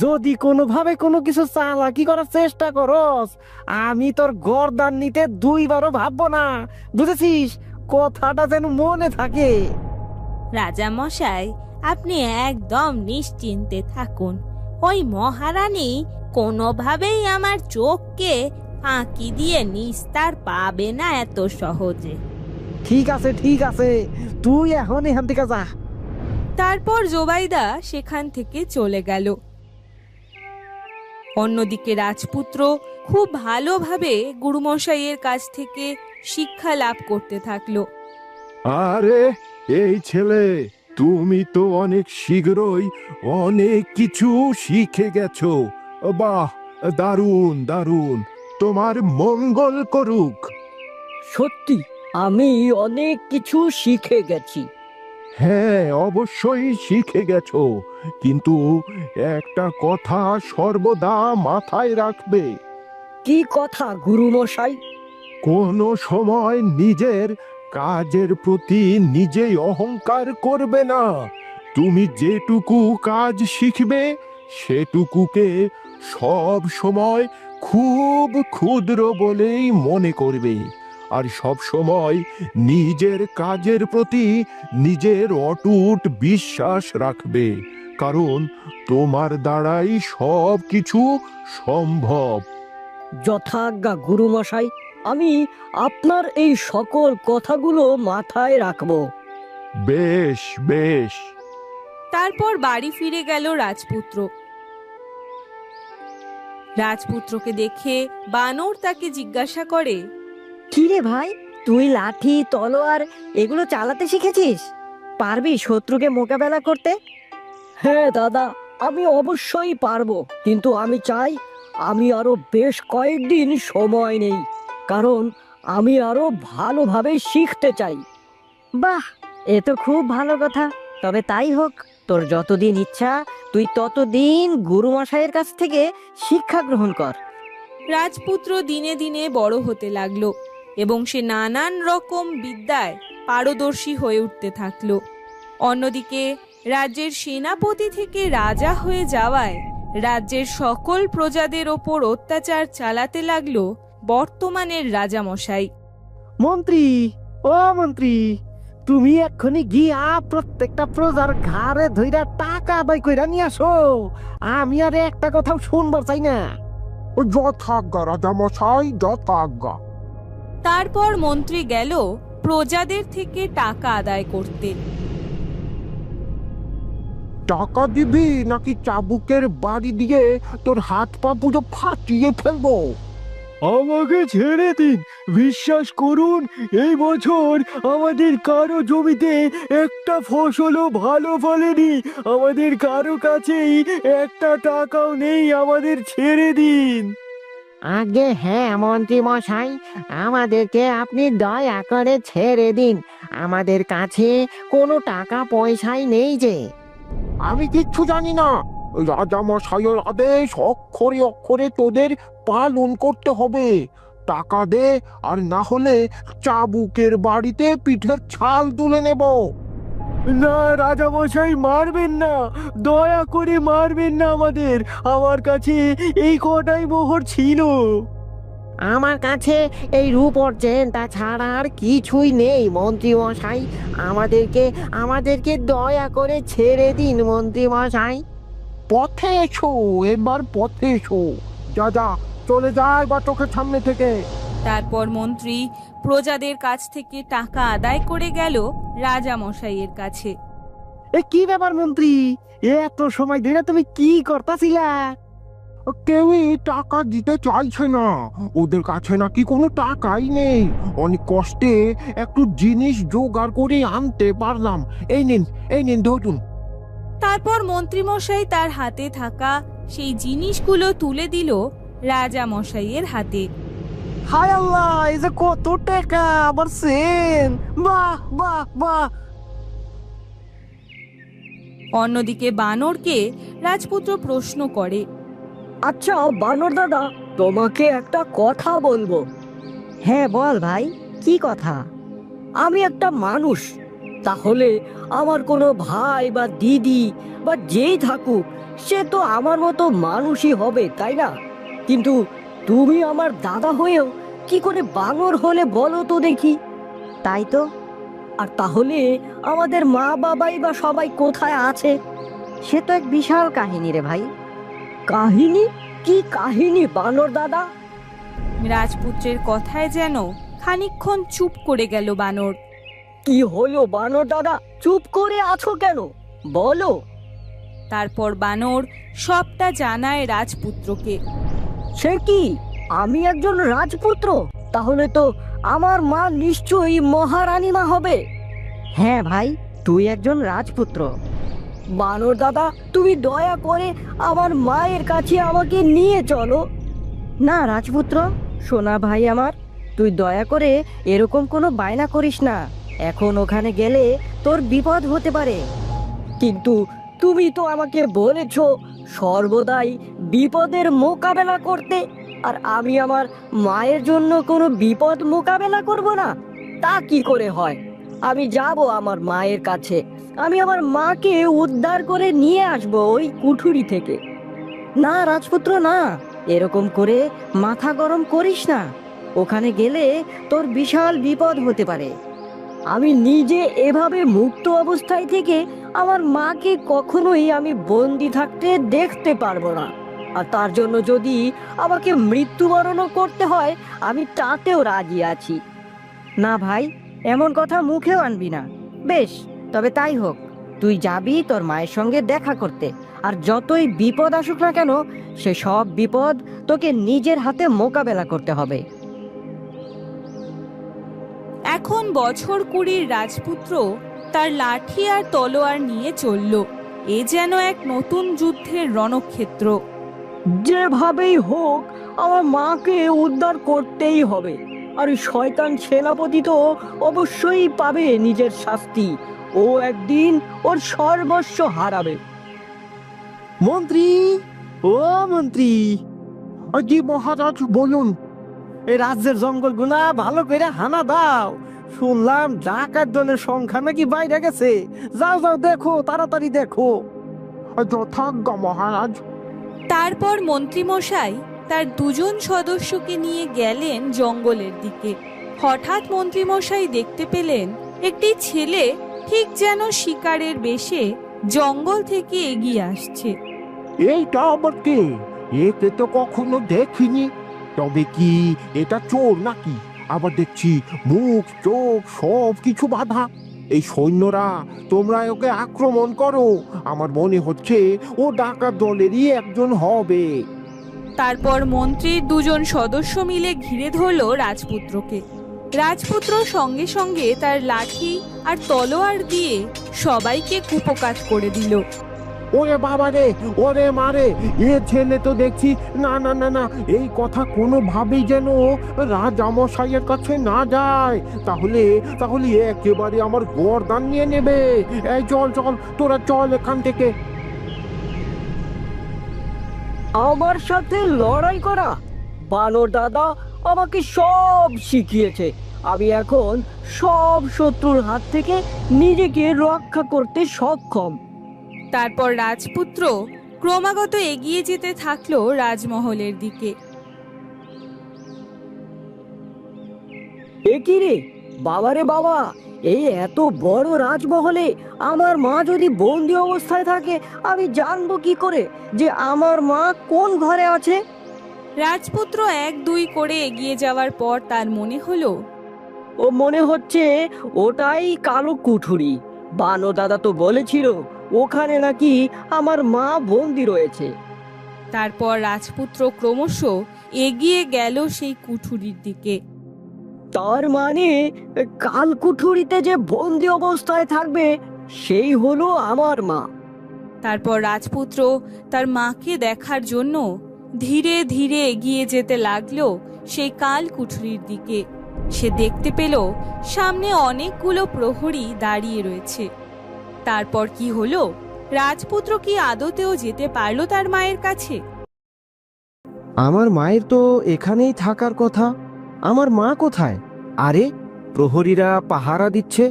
যদি কোনোভাবে কোনো কিছু চালাকি করার চেষ্টা করস, আমি তোর গর্দান নিতে 2বারও ভাববো না, বুঝেছিস? কথাটা যেন মনে থাকে। রাজা মশাই, আপনি একদম নিশ্চিন্তে থাকুন। ওই মহারানী কোনোভাবেই আমার চোখকে ফাঁকি দিয়ে নিস্তার পাবে না এত সহজে। ঠিক আছে ঠিক আছে, তুই এখন এখান থেকে যা। তারপর জোবাইদা সেখান থেকে চলে গেল। অন্যদিকে রাজপুত্র খুব ভালোভাবে গুরুমশাইয়ের কাছ থেকে শিক্ষা লাভ করতে থাকলো। আরে এই ছেলে, তুমি তো অনেক শীঘ্রই অনেক কিছু শিখে গেছো। বাহ, দারুণ দারুণ, তোমার মঙ্গল করুক। সত্যি আমি অনেক কিছু শিখে গেছি। হ্যাঁ, অবশ্যই শিখে গেছো, কিন্তু একটা কথা সর্বদা মাথায় রাখবে। কি কথা গুরুমশাই? কোনো সময় নিজের কাজের প্রতি নিজেই অহংকার করবে না। তুমি যেটুকু কাজ শিখবে সেটুকুকে সব সময় খুব ক্ষুদ্র বলেই মনে করবে, আর সব সময় নিজের কাজের প্রতি নিজের অটুট বিশ্বাস রাখবে, কারণ তোমার দ্বারাই সব কিছু সম্ভব। যথাজ্ঞা গুরুমশাই, আমি আপনার এই সকল কথাগুলো মাথায় রাখবো। বেশ বেশ। তারপর বাড়ি ফিরে গেল রাজপুত্র। রাজপুত্রকে দেখে বানর তাকে জিজ্ঞাসা করে, কি রে ভাই, তুই লাঠি তলোয়ার এগুলো চালাতে শিখেছিস? পারবি শত্রুকে মোকাবেলা করতে? হ্যাঁ দাদা, আমি অবশ্যই পারবো, কিন্তু আমি চাই আমি আরো বেশ কয়েকদিন সময় নেই, কারণ আমি আরো ভালোভাবে শিখতে চাই। বাহ, এ তো খুব ভালো কথা। তবে তাই হোক, তোর যতদিন ইচ্ছা তুই ততদিন গুরুমশাইয়ের কাছ থেকে শিক্ষা গ্রহণ কর। রাজপুত্র দিনে দিনে বড় হতে লাগলো এবং সে নানান রকম বিদ্যায় পারদর্শী হয়ে উঠতে থাকলো। অন্যদিকে রাজ্যের সেনাপতি থেকে রাজা হয়ে যাওয়ায় রাজ্যের সকল প্রজাদের ওপর অত্যাচার চালাতে লাগলো বর্তমানের রাজামশাই। মন্ত্রী, ও মন্ত্রী, তুমি এক্ষুনি গিয়া প্রত্যেকটা প্রজার ঘাড়ে ধইরা টাকা আদায় কইরা নিয়ে আসো। আমি আর একটা কথাও শুনবার চাই না। যথাজ্ঞা রাজামশাই, যথাজ্ঞা। তারপর মন্ত্রী গেল প্রজাদের থেকে টাকা আদায় করতে। টাকা দিবি নাকি চাবুকের বাড়ি দিয়ে তোর হাত পা পুরো ফাটিয়ে ফেলবো? আমাকে ছেড়ে দিন, বিশ্বাস করুন এই বছর আমাদের কারো জমিতে একটা ফসলও ভালো ফলেনি। আমাদের কারো কাছেই একটা টাকাও নেই, আমাদের ছেড়ে দিন। আগে হ্যাঁ মন্ত্রী মশাই, আমাদেরকে আপনি দয়া করে ছেড়ে দিন। আমাদের কাছে কোনো টাকা পয়সাই নেই যে। আমি কিচ্ছু জানি না। রাজামশাইয়ের আদেশ অক্ষরে অক্ষরে তোদের পালন করতে হবে। টাকা দে, আর না হলে চাবুকের বাড়িতে পিঠের ছাল তুলে নেব। না রাজামশাই, মারবেন না, দয়া করে মারবেন না আমাদের। আমার কাছে এই কটাই মোহর ছিল। আমার কাছে এই রূপর চেনটা ছাড়া আর কিছুই নেই মন্ত্রী মশাই। আমাদেরকে দয়া করে ছেড়ে দিন মন্ত্রী মশাই। পথে এসো, এবার পথে এসো। যা যা, চলে যায় বা চোখের সামনে থেকে। তারপর মন্ত্রী প্রজাদের কাছ থেকে টাকা আদায় করে গেল রাজামশাইয়ের কাছে। এ কি ব্যাপার মন্ত্রী, এত সময় ধরে তুমি কি করতেছিলা? কেউই টাকা দিতে চাইছে না, ওদের কাছে নাকি কোনো টাকাই নেই। অনেক কষ্টে একটু জিনিস জোগাড় করে আনতে পারলাম। এই নিন ধরুন। তারপর মন্ত্রীমশাই তার হাতে থাকা সেই জিনিসগুলো তুলে দিল রাজামশাইয়ের হাতে। হায় আল্লাহ, এই যে কত টাকা, আমার সেন! বাহ বাহ বাহ। অন্যদিকে বানরকে রাজপুত্র প্রশ্ন করে, আচ্ছা বানর দাদা, তোমাকে একটা কথা বলবো। হ্যাঁ বল ভাই, কি কথা? আমি একটা মানুষ, তাহলে আমার কোনো ভাই বা দিদি বা যেই থাকুক সে তো আমার মতো মানুষই হবে, তাই না? কিন্তু তুমি আমার দাদা হয়েও কি করে বানর হলে বলো তো দেখি। তাই তো। আর তাহলে আমাদের মা বাবাই বা সবাই কোথায় আছে? সে তো এক বিশাল কাহিনী রে ভাই। কাহিনী? কি কাহিনী বানর দাদা? রাজপুত্রের কথায় যেন খানিকক্ষণ চুপ করে গেল বানর। কি হলো বানর দাদা, চুপ করে আছো কেন? বলো। তারপর বানর সবটা জানায় রাজপুত্রকে। সে কি, আমি একজন রাজপুত্র? তাহলে তো আমার মা নিশ্চয়ই মহারানী মা হবে। হ্যাঁ ভাই, তুই একজন রাজপুত্র। বানর দাদা, তুমি দয়া করে আমার মায়ের কাছে আমাকে নিয়ে চলো। না রাজপুত্র, সোনা ভাই আমার, তুই দয়া করে এরকম কোনো বায়না করিস না। এখন ওখানে গেলে তোর বিপদ হতে পারে। কিন্তু তুমি তো আমাকে বলেছো সর্বদাই বিপদের মোকাবেলা করতে, আর আমি আমার মায়ের জন্য কোনো বিপদ মোকাবেলা করব না? তা কি করে হয়? আমি যাব আমার মায়ের কাছে, আমি আমার মাকে উদ্ধার করে নিয়ে আসবো ওই কুঠুরি থেকে। না রাজপুত্র, না, এরকম করে মাথা গরম করিস না। ওখানে গেলে তোর বিশাল বিপদ হতে পারে। আমি নিজে এভাবে মুক্ত অবস্থায় থেকে আমার মাকে কখনোই আমি বন্দি থাকতে দেখতে পারবো না। আর তার জন্য যদি আমাকে মৃত্যুবরণও করতে হয়, আমি তাতেও রাজি আছি। না ভাই, এমন কথা মুখেও আনবি না। বেশ, তবে তাই হোক, তুই যাবি তোর মায়ের সঙ্গে দেখা করতে, আর যতই বিপদ আসুক না কেন, সে সব বিপদ তোকে নিজের হাতে মোকাবেলা করতে হবে। এখন বছর 20 রাজপুত্র তার লাঠি আর তলোয়ার নিয়ে চলল। এ যেন এক নতুন যুদ্ধের রণক্ষেত্র। যেভাবেই হোক আমার মাকে উদ্ধার করতেই হবে। আর ওই শয়তান সেনাপতি তো অবশ্যই পাবে নিজের শাস্তি। ও একদিন ওর সর্বস্ব হারাবে। মন্ত্রী, ও মন্ত্রী, জি মহারাজ, বলুন। এই রাজ্যের জঙ্গলগুলা ভালো করে হানা দাও। শুনলাম ডাকাত দলের সংখ্যা নাকি বাইরে গেছে। যাও যাও, দেখো, তাড়াতাড়ি দেখো। যথাজ্ঞা মহারাজ। তারপর মন্ত্রীমশাই তার 2 সদস্যকে নিয়ে গেলেন জঙ্গলের দিকে। হঠাৎ মন্ত্রীমশাই দেখতে পেলেন একটি ছেলে ঠিক যেন শিকারের বেশে জঙ্গল থেকে এগিয়ে আসছে। এইটা আবার কে? একে তো কখনো দেখিনি। তবে কি এটা চোর নাকি? আবার দেখছি মুখ চোখ সব কিছু বাঁধা। এই সৈন্যরা, তোমরা ওকে আক্রমণ করো। আমার মনে হচ্ছে ও ডাকাত দলেরই একজন হবে। তারপর মন্ত্রীর 2 সদস্য মিলে ঘিরে ধরল রাজপুত্রকে। রাজপুত্র সঙ্গে সঙ্গে তার লাঠি আর তলোয়ার দিয়ে সবাইকে কুপকাত করে দিল। ওরে বাবা রে, ওরে মারে, এ ছেলে তো দেখছি, না না না না, এই কথা কোনোভাবেই যেন রাজামশাইয়ের কাছে না যায়। তাহলে তাহলে একেবারে আমার গর্দান নিয়ে নেবে। এই চল চল, তোরা চল এখান থেকে। আমার সাথে লড়াই করা? বানর দাদা আমাকে সব শিখিয়েছে। আমি এখন সব শত্রুর হাত থেকে নিজেকে রক্ষা করতে সক্ষম। তারপর রাজপুত্র ক্রমাগত এগিয়ে যেতে থাকলো রাজমহলের দিকে। এ কি রে, বাবারে বাবা, এই এত বড় রাজমহলে আমার মা যদি বন্দি অবস্থায় থাকে, আমি জানবো কি করে যে আমার মা কোন ঘরে আছে? রাজপুত্র 1-2 করে এগিয়ে যাওয়ার পর তার মনে হলো ও মনে হচ্ছে ওটাই কালো কুঠুরি। বানর দাদা তো বলেছিল ওখানে নাকি আমার মা বন্দি রয়েছে। তারপর রাজপুত্র ক্রমশ এগিয়ে গেল সেই কুঠুরির দিকে। তার মানে কাল কুঠুরিতে যে বন্দি অবস্থায় থাকবে সেই হলো আমার মা। তারপর রাজপুত্র তার মাকে দেখার জন্য ধীরে ধীরে এগিয়ে যেতে লাগলো সেই কাল কুঠুরির দিকে। সে দেখতে পেল সামনে অনেকগুলো প্রহরী দাঁড়িয়ে রয়েছে। তারপর কি হলো? রাজপুত্র কি আদতেও যেতে পারলো তার মায়ের কাছে? আমার মায়ের তো এখানেই থাকার কথা। আমার মা কোথায়? আরে, প্রহরীরা পাহারা দিচ্ছে।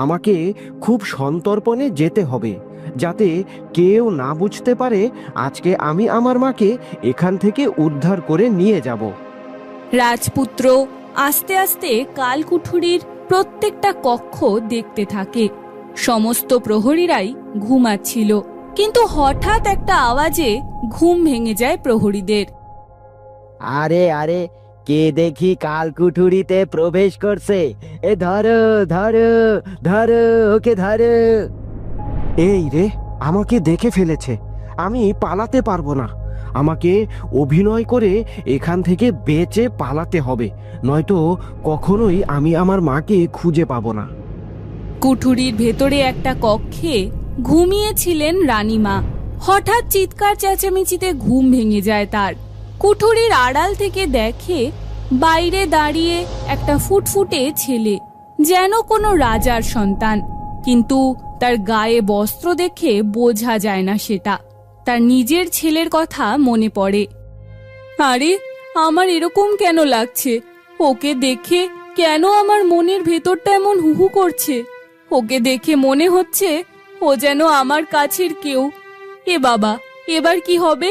আমাকে খুব সন্তর্পণে যেতে হবে, যাতে কেউ না বুঝতে পারে আজকে আমি আমার মাকে এখান থেকে উদ্ধার করে নিয়ে যাব। রাজপুত্র আস্তে আস্তে কালকুঠুরির প্রত্যেকটা কক্ষ দেখতে থাকে। সমস্ত প্রহরীরাই ঘুমাচ্ছিল, কিন্তু হঠাৎ একটা আওয়াজে ঘুম ভেঙে যায় প্রহরীদের। আরে আরে, কে দেখি কালকুঠুরিতে প্রবেশ করছে। এ ধরো ধরো ধরো, ওকে ধরো। এই রে, আমাকে দেখে ফেলেছে। আমি পালাতে পারবো না। আমাকে অভিনয় করে এখান থেকে বেঁচে পালাতে হবে, নয়তো কখনোই আমি আমার মাকে খুঁজে পাবো না। কুঠুরির ভেতরে একটা কক্ষে ঘুমিয়েছিলেন রানীমা। হঠাৎ চিৎকার চেঁচামেচিতে ঘুম ভেঙে যায় তার। কুঠুরির আড়াল থেকে দেখে বাইরে দাঁড়িয়ে একটা ফুটফুটে ছেলে, যেন কোনো রাজার সন্তান, কিন্তু তার গায়ে বস্ত্র দেখে বোঝা যায় না সেটা। তার নিজের ছেলের কথা মনে পড়ে। আরে, আমার এরকম কেন লাগছে? ওকে দেখে কেন আমার মনের ভেতরটা এমন হুহু করছে? ওকে দেখে মনে হচ্ছে ও যেন আমার কাছের কেউ। এ বাবা, এবার কি হবে?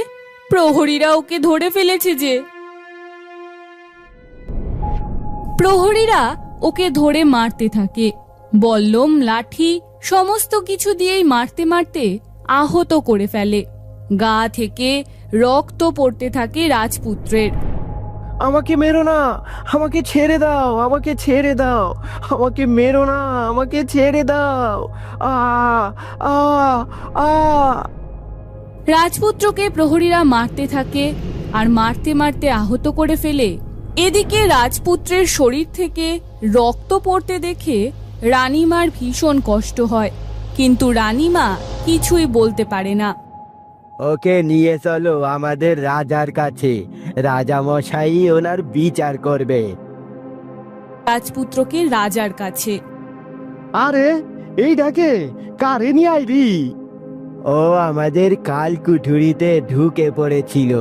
প্রহরীরা ওকে ধরে ফেলেছে যে। প্রহরীরা ওকে ধরে মারতে থাকে। বল্লম, লাঠি সমস্ত কিছু দিয়েই মারতে মারতে আহত করে ফেলে। গা থেকে রক্ত পড়তে থাকে রাজপুত্রের। আমাকে মেরো না, আমাকে ছেড়ে দাও, আমাকে ছেড়ে দাও, আমাকে মেরো না, আমাকে ছেড়ে দাও। আ আ আ রাজপুত্রকে প্রহরীরা মারতে থাকে আর মারতে মারতে আহত করে ফেলে। এদিকে রাজপুত্রের শরীর থেকে রক্ত পড়তে দেখে রানীমার ভীষণ কষ্ট হয়, কিন্তু রানীমা কিছুই বলতে পারে না। ওকে নিয়ে চলো আমাদের রাজার কাছে, রাজা মশাই ওনার বিচার করবে। রাজপুত্রকে রাজার কাছে। আরে, এই ডাকে কারে নিয়ে আইলি? ও আমাদের কাল কুঠুরিতে ঢুকে পড়েছিল।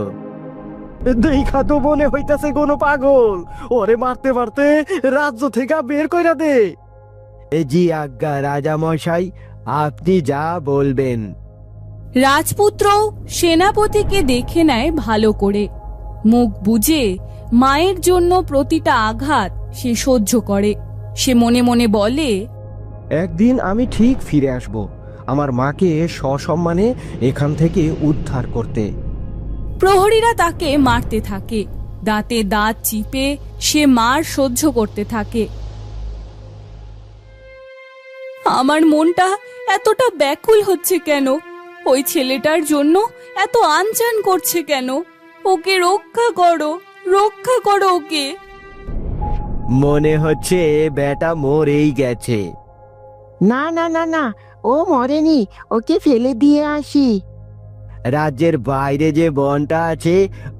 দেখা তো মনে হইতাছে কোনো পাগল। ওরে মারতে মারতে রাজ্য থেকে বের কইরা দে। জি আজ্ঞা রাজা মশাই, আপনি যা বলবেন। রাজপুত্র সেনাপতিকে দেখে নেয় ভালো করে। মুখ বুজে মায়ের জন্য প্রতিটা আঘাত সে সহ্য করে। সে মনে মনে বলে, একদিন আমি ঠিক ফিরে আসব আমার মাকে সসম্মানে এখান থেকে উদ্ধার করতে। প্রহরীরা তাকে মারতে থাকে। দাঁতে দাঁত চিপে সে মার সহ্য করতে থাকে। আমার মনটা এতটা ব্যাকুল হচ্ছে কেন? ওই ছেলেটার জন্য এত আনচান করছে কেন? ওকে রক্ষা করো, রক্ষা করো ওকে। মনে হচ্ছে বেটা মরেই গেছে। না না না না, ও মরেনি, ওকে ফেলে দিয়ে আসি। রাজ্যের বাইরে যে বনটা আছে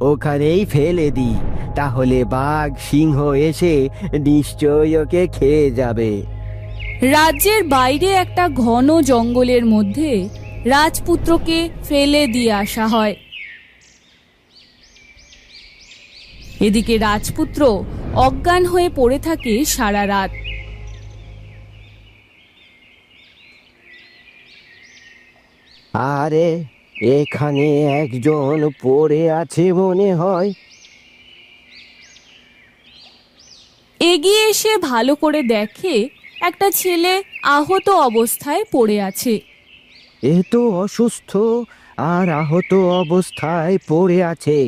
ওখানেই ফেলে দিই, তাহলে বাঘ সিংহ এসে নিশ্চয়ই ওকে খেয়ে যাবে। রাজ্যের বাইরে একটা ঘন জঙ্গলের মধ্যে রাজপুত্রকে ফেলে দিয়ে আসা হয়। এদিকে রাজপুত্র অজ্ঞান হয়ে পড়ে থাকে সারা রাত। আরে, এখানে একজন পড়ে আছে মনে হয়। এগিয়ে এসে ভালো করে দেখে একটা ছেলে আহত অবস্থায় পড়ে আছে। এ তো অসুস্থ আর আহত অবস্থায় পড়ে আছে,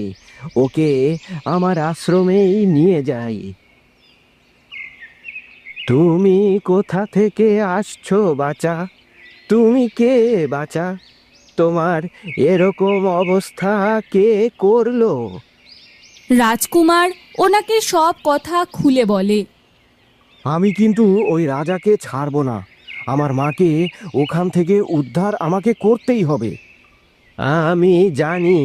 ওকে আমার আশ্রমেই নিয়ে যাই। তুমি কোথা থেকে আসছো বাছা? তুমি কে বাছা? তোমার এরকম অবস্থা কে করলো? রাজকুমার ওনাকে সব কথা খুলে বলে। আমি কিন্তু ওই রাজাকে ছাড়বো না, আমার মাকে ওখান থেকে উদ্ধার আমাকে করতেই হবে। আমি জানি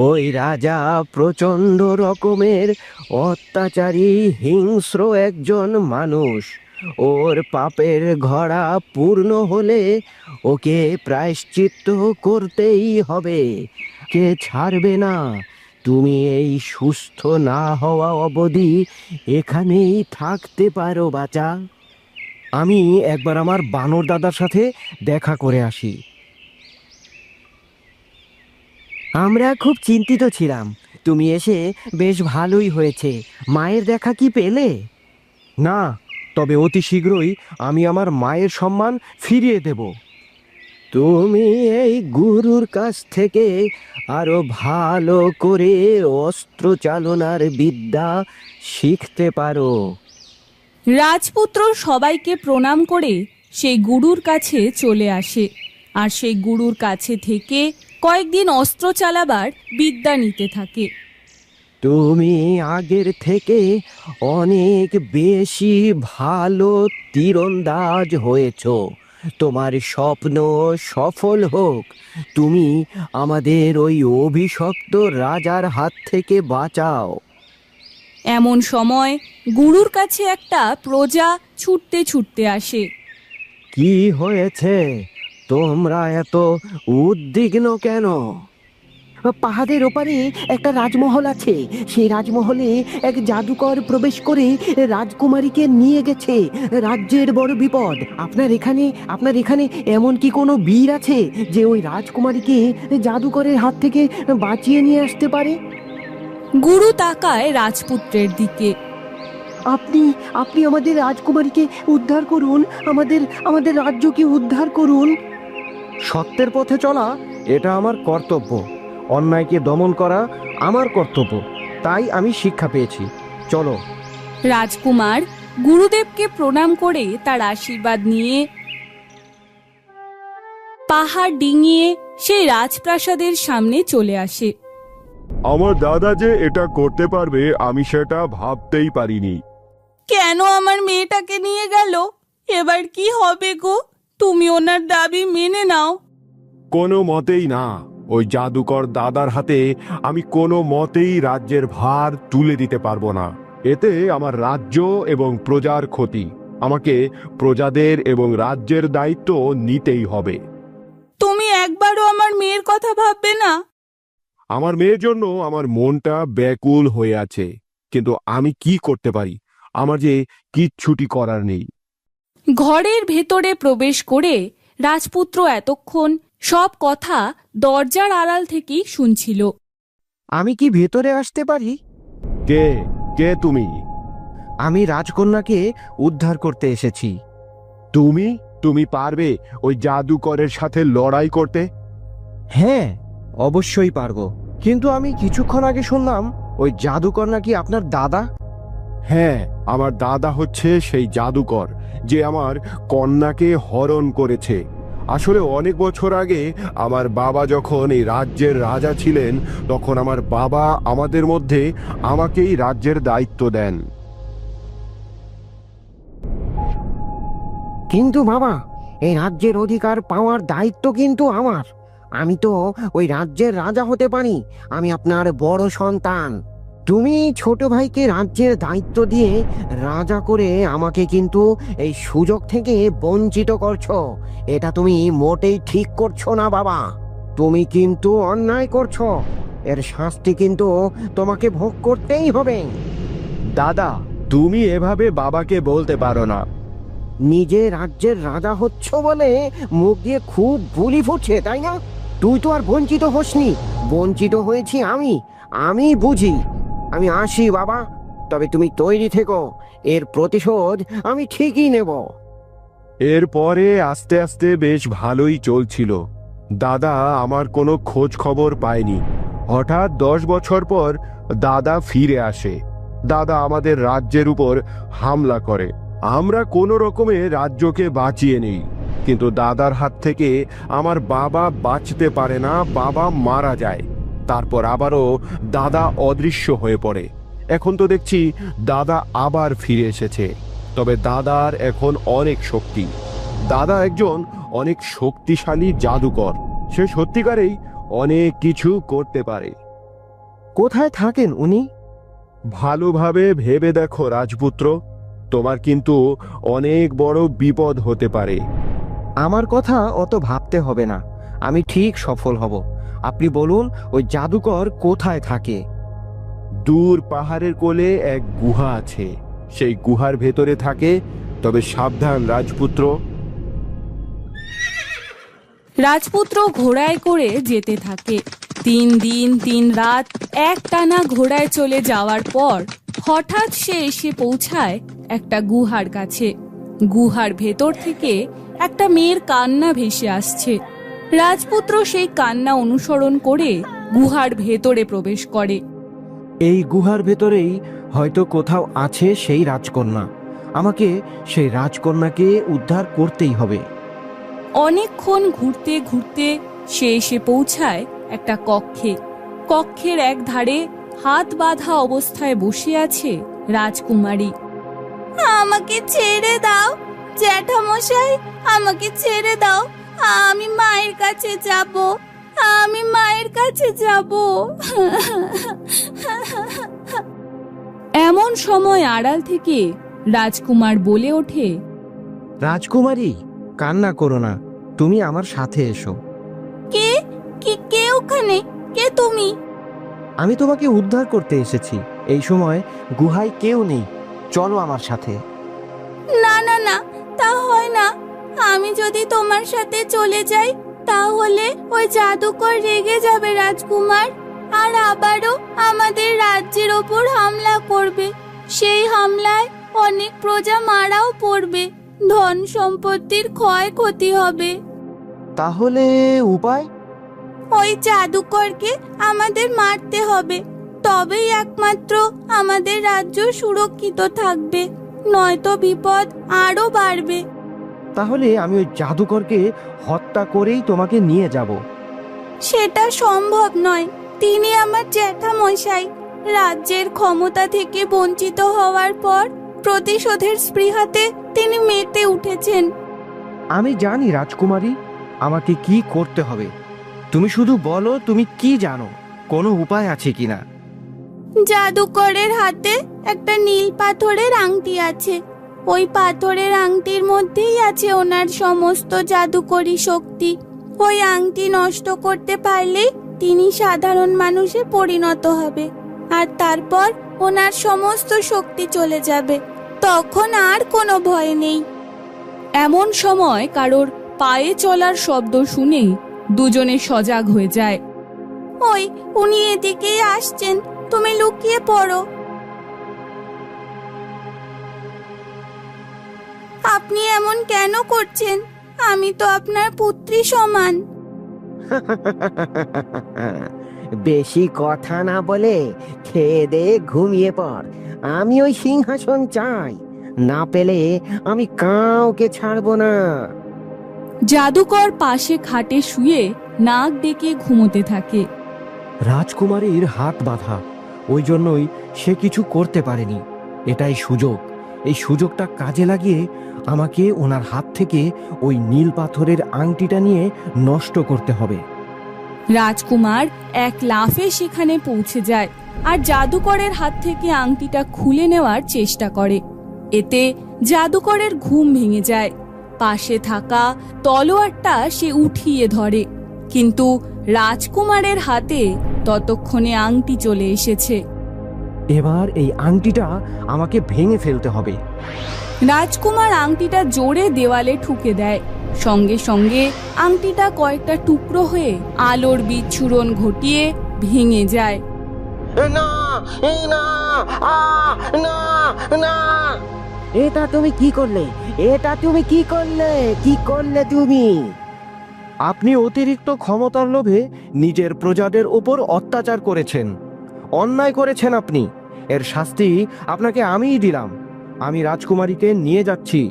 ওই রাজা প্রচণ্ড রকমের অত্যাচারী হিংস্র একজন মানুষ। ওর পাপের ঘড়া পূর্ণ হলে ওকে প্রায়শ্চিত্ত করতেই হবে, কে ছাড়বে না। তুমি এই সুস্থ না হওয়া অবধি এখানেই থাকতে পারো বাছা। আমি একবার আমার বানর দাদার সাথে দেখা করে আসি। আমরা খুব চিন্তিত ছিলাম, তুমি এসে বেশ ভালোই হয়েছে। মায়ের দেখা কি পেলে? না, তবে অতি শীঘ্রই আমি আমার মায়ের সম্মান ফিরিয়ে দেব। তুমি এই গুরুর কাছ থেকে আরো ভালো করে অস্ত্র চালনার বিদ্যা শিখতে পারো। রাজপুত্র সবাইকে প্রণাম করে সেই গুরুর কাছে চলে আসে আর সেই গুরুর কাছে থেকে কয়েকদিন অস্ত্র চালাবার বিদ্যা নিতে থাকে। তুমি আগের থেকে অনেক বেশি ভালো তীরন্দাজ হয়েছো। তোমার স্বপ্ন সফল হোক। তুমি আমাদের ওই অভিশপ্ত রাজার হাত থেকে বাঁচাও। এমন সময় গুরুর কাছে একটা প্রজা ছুটতে ছুটতে আসে। কি হয়েছে? তোমরা এত উদ্বিগ্ন কেন? পাহাড়ের ওপারে একটা রাজমহল আছে, সেই রাজমহলে এক জাদুকর প্রবেশ করে রাজকুমারীকে নিয়ে গেছে। রাজ্যের বড় বিপদ। আপনার এখানে এমন কি কোনো বীর আছে যে ওই রাজকুমারীকে জাদুকরের হাত থেকে বাঁচিয়ে নিয়ে আসতে পারে? গুরু তাকায় রাজপুত্রের দিকে। আপনি আমাদের রাজকুমারীকে উদ্ধার করুন, আমাদের রাজ্যকে উদ্ধার করুন। সত্যের পথে চলা এটা আমার কর্তব্য, অন্যায়কে দমন করা আমার কর্তব্য, তাই আমি শিক্ষা পেয়েছি। চলো। রাজকুমার গুরুদেবকে প্রণাম করে তার আশীর্বাদ নিয়ে পাহাড় ডিঙিয়ে সেই রাজপ্রাসাদের সামনে চলে আসে। আমার দাদা যে এটা করতে পারবে আমি সেটা ভাবতেই পারিনি। কেন আমার মেয়েটাকে নিয়ে গেল? এবার কি হবে গো? তুমি ওনার দাবি মেনে নাও। কোনো মতেই না। ওই জাদুকর দাদার হাতে আমি কোনো মতেই রাজ্যের ভার তুলে দিতে পারবো না। এতে আমার রাজ্য এবং প্রজার ক্ষতি। আমাকে প্রজাদের এবং রাজ্যের দায়িত্ব নিতেই হবে। তুমি একবারও আমার মেয়ের কথা ভাববে না? আমার মেয়ের জন্য আমার মনটা ব্যাকুল হয়ে আছে, কিন্তু আমি কি করতে পারি? আমার যে কিচ্ছুটি করার নেই। ঘরের ভেতরে প্রবেশ করে রাজপুত্র এতক্ষণ সব কথা দরজার আড়াল থেকেই শুনছিল। আমি কি ভেতরে আসতে পারি? কে কে তুমি? আমি রাজকন্যাকে উদ্ধার করতে এসেছি। তুমি পারবে ওই জাদুকরের সাথে লড়াই করতে? হ্যাঁ, অবশ্যই পারবো। কিন্তু আমি কিছুক্ষণ আগে শুনলাম ওই জাদুকর নাকি আপনার দাদা। হ্যাঁ, আমার দাদা হচ্ছে সেই জাদুকর যে আমার কন্যাকে হরণ করেছে। আসলে অনেক বছর আগে আমার বাবা যখন এই রাজ্যের রাজা ছিলেন, তখন আমার বাবা আমাদের মধ্যে আমাকেই রাজ্যের দায়িত্ব দেন। কিন্তু বাবা, এই রাজ্যের অধিকার পাওয়ার দায়িত্ব কিন্তু আমার। আমি তো ওই রাজ্যের রাজা হতে পারি। আমি আপনার বড় সন্তান। তুমি ছোট ভাইকে রাজ্যের দায়িত্ব দিয়ে রাজা করে আমাকে কিন্তু এই সুযোগ থেকে বঞ্চিত করছো। এটা তুমি মোটেই ঠিক করছো না বাবা। তুমি কিন্তু অন্যায় করছো। এর শাস্তি কিন্তু তোমাকে ভোগ করতেই হবে। দাদা, তুমি এভাবে বাবাকে বলতে পারো না। নিজে রাজ্যের রাজা হচ্ছ বলে মুখ দিয়ে খুব বুলি ফুটছে, তাই না? তুই তো আর বঞ্চিত হসনি, বঞ্চিত হয়েছি আমি বুঝি। আমি আসি বাবা, তবে তুমি তৈরি থেকো। এর প্রতিশোধ আমি ঠিকই নেব। এরপরে আস্তে আস্তে বেশ ভালোই চলছিল। দাদা আমার কোনো খোঁজ খবর পায়নি। হঠাৎ 10 বছর পর দাদা ফিরে আসে। দাদা আমাদের রাজ্যের উপর হামলা করে। আমরা কোনো রকমে রাজ্যকে বাঁচিয়ে নেই, কিন্তু দাদার হাত থেকে আমার বাবা বাঁচতে পারে না। বাবা মারা যায়। তারপর আবারও দাদা অদৃশ্য হয়ে পড়ে। এখন তো দেখছি দাদা আবার ফিরে এসেছে। তবে দাদার এখন অনেক শক্তি। দাদা একজন অনেক শক্তিশালী জাদুকর। সে সত্যিকারেই অনেক কিছু করতে পারে। কোথায় থাকেন উনি? ভালোভাবে ভেবে দেখো রাজপুত্র, তোমার কিন্তু অনেক বড় বিপদ হতে পারে। আমার কথা অত ভাবতে হবে না, আমি ঠিক সফল হব। আপনি বলুন ওই জাদুকর কোথায় থাকে? দূর পাহাড়ের কোলে এক গুহা আছে, সেই গুহার ভেতরে থাকে। তবে সাবধান রাজপুত্র। রাজপুত্র ঘোড়ায় করে যেতে থাকে। 3 দিন 3 রাত একটানা ঘোড়ায় চলে যাওয়ার পর হঠাৎ সে এসে পৌঁছায় একটা গুহার কাছে। গুহার ভেতর থেকে একটা মেয়ের কান্না ভেসে আসছে। রাজপুত্র সেই কান্না অনুসরণ করে গুহার ভেতরে প্রবেশ করে। এই গুহার ভেতরেই হয়তো কোথাও আছে সেই রাজকন্যা। আমাকে সেই রাজকন্যাকে উদ্ধার করতেই হবে। অনেকক্ষণ ঘুরতে ঘুরতে সে এসে পৌঁছায় একটা কক্ষে। কক্ষের এক ধারে হাত বাঁধা অবস্থায় বসে আছে রাজকুমারী। আমাকে ছেড়ে দাও জ্যাঠামশাই, আমাকে ছেড়ে দাও, আমি মায়ের কাছে যাব, আমি মায়ের কাছে যাব। এমন সময় আড়াল থেকে রাজকুমার বলে ওঠে, রাজকুমারী, কান্না করো না, তুমি আমার সাথে এসো। কে কে কে ওখানে? কে তুমি? আমি তোমাকে উদ্ধার করতে এসেছি। এই সময় গুহায় কেউ নেই, চলো আমার সাথে। না না না, তা হয় না। আমি যদি তোমার সাথে চলে যাই তাহলে ওই জাদুকর রেগে যাবে রাজকুমার, আর আবারও আমাদের রাজ্যের ওপর হামলা করবে। সেই হামলায় অনেক প্রজা মারাও পড়বে, ধন সম্পত্তির ক্ষয়ক্ষতি হবে। তাহলে উপায়? ওই জাদুকরকে আমাদের মারতে হবে, তবেই একমাত্র আমাদের রাজ্য সুরক্ষিত থাকবে, নয়তো বিপদ আরো বাড়বে। তাহলে আমি ওই জাদুকরকে হত্যা করেই তোমাকে নিয়ে যাব। সেটা সম্ভব নয়। তিনি আমার জ্যাঠামশাই। রাজ্যের ক্ষমতা থেকে বঞ্চিত হওয়ার পর প্রতিশোধের স্পৃহাতে তিনি মেতে উঠেছেন। আমি জানি রাজকুমারী, আমাকে কি করতে হবে। তুমি শুধু বলো তুমি কি জানো, কোনো উপায় আছে কিনা। জাদুকরের হাতে একটা নীল পাথরের আংটি আছে। ওই পাথরের আংটির মধ্যেই আছে ওনার সমস্ত জাদুকরী শক্তি। ওই আংটি নষ্ট করতে পারলেই তিনি সাধারণ মানুষে পরিণত হবে, আর তারপর ওনার সমস্ত শক্তি চলে যাবে। তখন আর কোনো ভয় নেই। এমন সময় কারোর পায়ে চলার শব্দ শুনে দুজনে সজাগ হয়ে যায়। ওই উনি এদিকেই আসছেন, তুমি লুকিয়ে পড়ো। আপনি এমন কেন করছেন? আমি তো আপনার পুত্রী সমান। বেশি কথা না বলে খেয়ে দে, ঘুমিয়ে পড়। আমি ওই সিংহাসন চাই, না পেলে আমি কাউকে ছাড়বো না। জাদুকর পাশে খাটে শুয়ে নাক ডেকে ঘুমোতে থাকে। রাজকুমারীর হাত বাঁধা, ওই জন্যই সে কিছু করতে পারেনি। এটাই সুযোগ, এই সুযোগটা কাজে লাগিয়ে আমাকে ওনার হাত থেকে ওই নীল পাথরের আংটিটা নিয়ে নষ্ট করতে হবে। রাজকুমার এক লাফে সেখানে পৌঁছে যায় আর জাদুকরের হাত থেকে আংটিটা খুলে নেওয়ার চেষ্টা করে। এতে জাদুকরের ঘুম ভেঙে যায়। পাশে থাকা তলোয়ারটা সে উঠিয়ে ধরে, কিন্তু রাজকুমারের হাতে ততক্ষণে আংটি চলে এসেছে। এবার এই আংটিটা আমাকে ভেঙে ফেলতে হবে। রাজকুমার আংটিটা জোরে দেওয়ালে ঠুকে দেয়। সঙ্গে সঙ্গে আংটিটা কয়েকটা টুকরো হয়ে আলোর বিচ্ছুরণ ঘটিয়ে ভেঙে যায়। না না না না, এটা তুমি কি করলে? এটা তুমি কি করলে? কি করলে তুমি? আপনি অতিরিক্ত ক্ষমতার লোভে নিজের প্রজাদের উপর অত্যাচার করেছেন, অন্যায় করেছেন আপনি। এর শাস্তি আপনাকে আমিই দিলাম। আমি রাজকুমারীকে নিয়ে যাচ্ছি,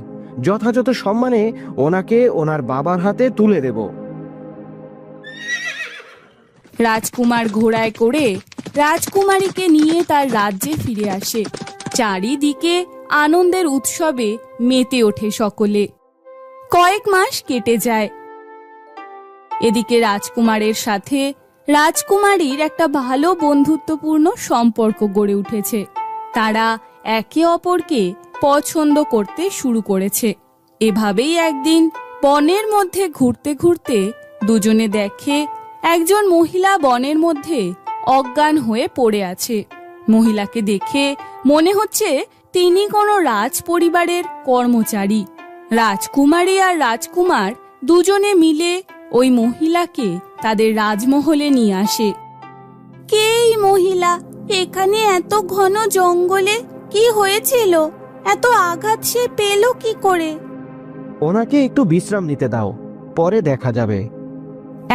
যথাযথ সম্মানে ওনাকে ওনার বাবার হাতে তুলে দেব। রাজকুমার ঘোড়ায় করে রাজকুমারীকে নিয়ে তার রাজ্যে ফিরে আসে। চারিদিকে আনন্দের উৎসবে মেতে ওঠে সকলে। কয়েক মাস কেটে যায়। এদিকে রাজকুমারের সাথে রাজকুমারীর একটা ভালো বন্ধুত্বপূর্ণ সম্পর্ক গড়ে উঠেছে। তারা একে অপরকে পছন্দ করতে শুরু করেছে। এভাবেই একদিন বনের মধ্যে ঘুরতে ঘুরতে দুজনে দেখে একজন মহিলা বনের মধ্যে অজ্ঞান হয়ে পড়ে আছে। মহিলাকে দেখে মনে হচ্ছে তিনি কোনো রাজ পরিবারের কর্মচারী। রাজকুমারী আর রাজকুমার দুজনে মিলে ওই মহিলাকে তাদের রাজমহলে নিয়ে আসে। কে এই মহিলা? এখানে এত ঘন জঙ্গলে কি হয়েছিল? এত আঘাত সে পেল কি করে? ওনাকে একটু বিশ্রাম নিতে দাও, পরে দেখা যাবে।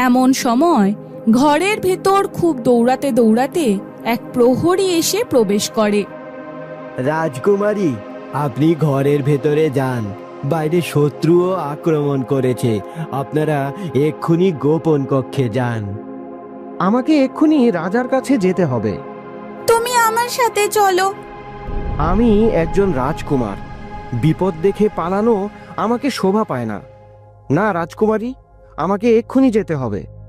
এমন সময় ঘরের ভেতর খুব দৌড়াতে দৌড়াতে এক প্রহরী এসে প্রবেশ করে। রাজকুমারী, আপনি ঘরের ভেতরে যান, বাইরে শত্রুও আক্রমণ করেছে। আপনারা এক্ষুনি গোপন কক্ষে যান। আমাকে এক্ষুনি রাজার কাছে যেতে হবে। তুমি আমার সাথে চলো। আমি একজন রাজকুমার, বিপদ দেখে পালানো আমাকে শোভা পায় না। না রাজকুমারী, আমাকে এক্ষুনি যেতে হবে।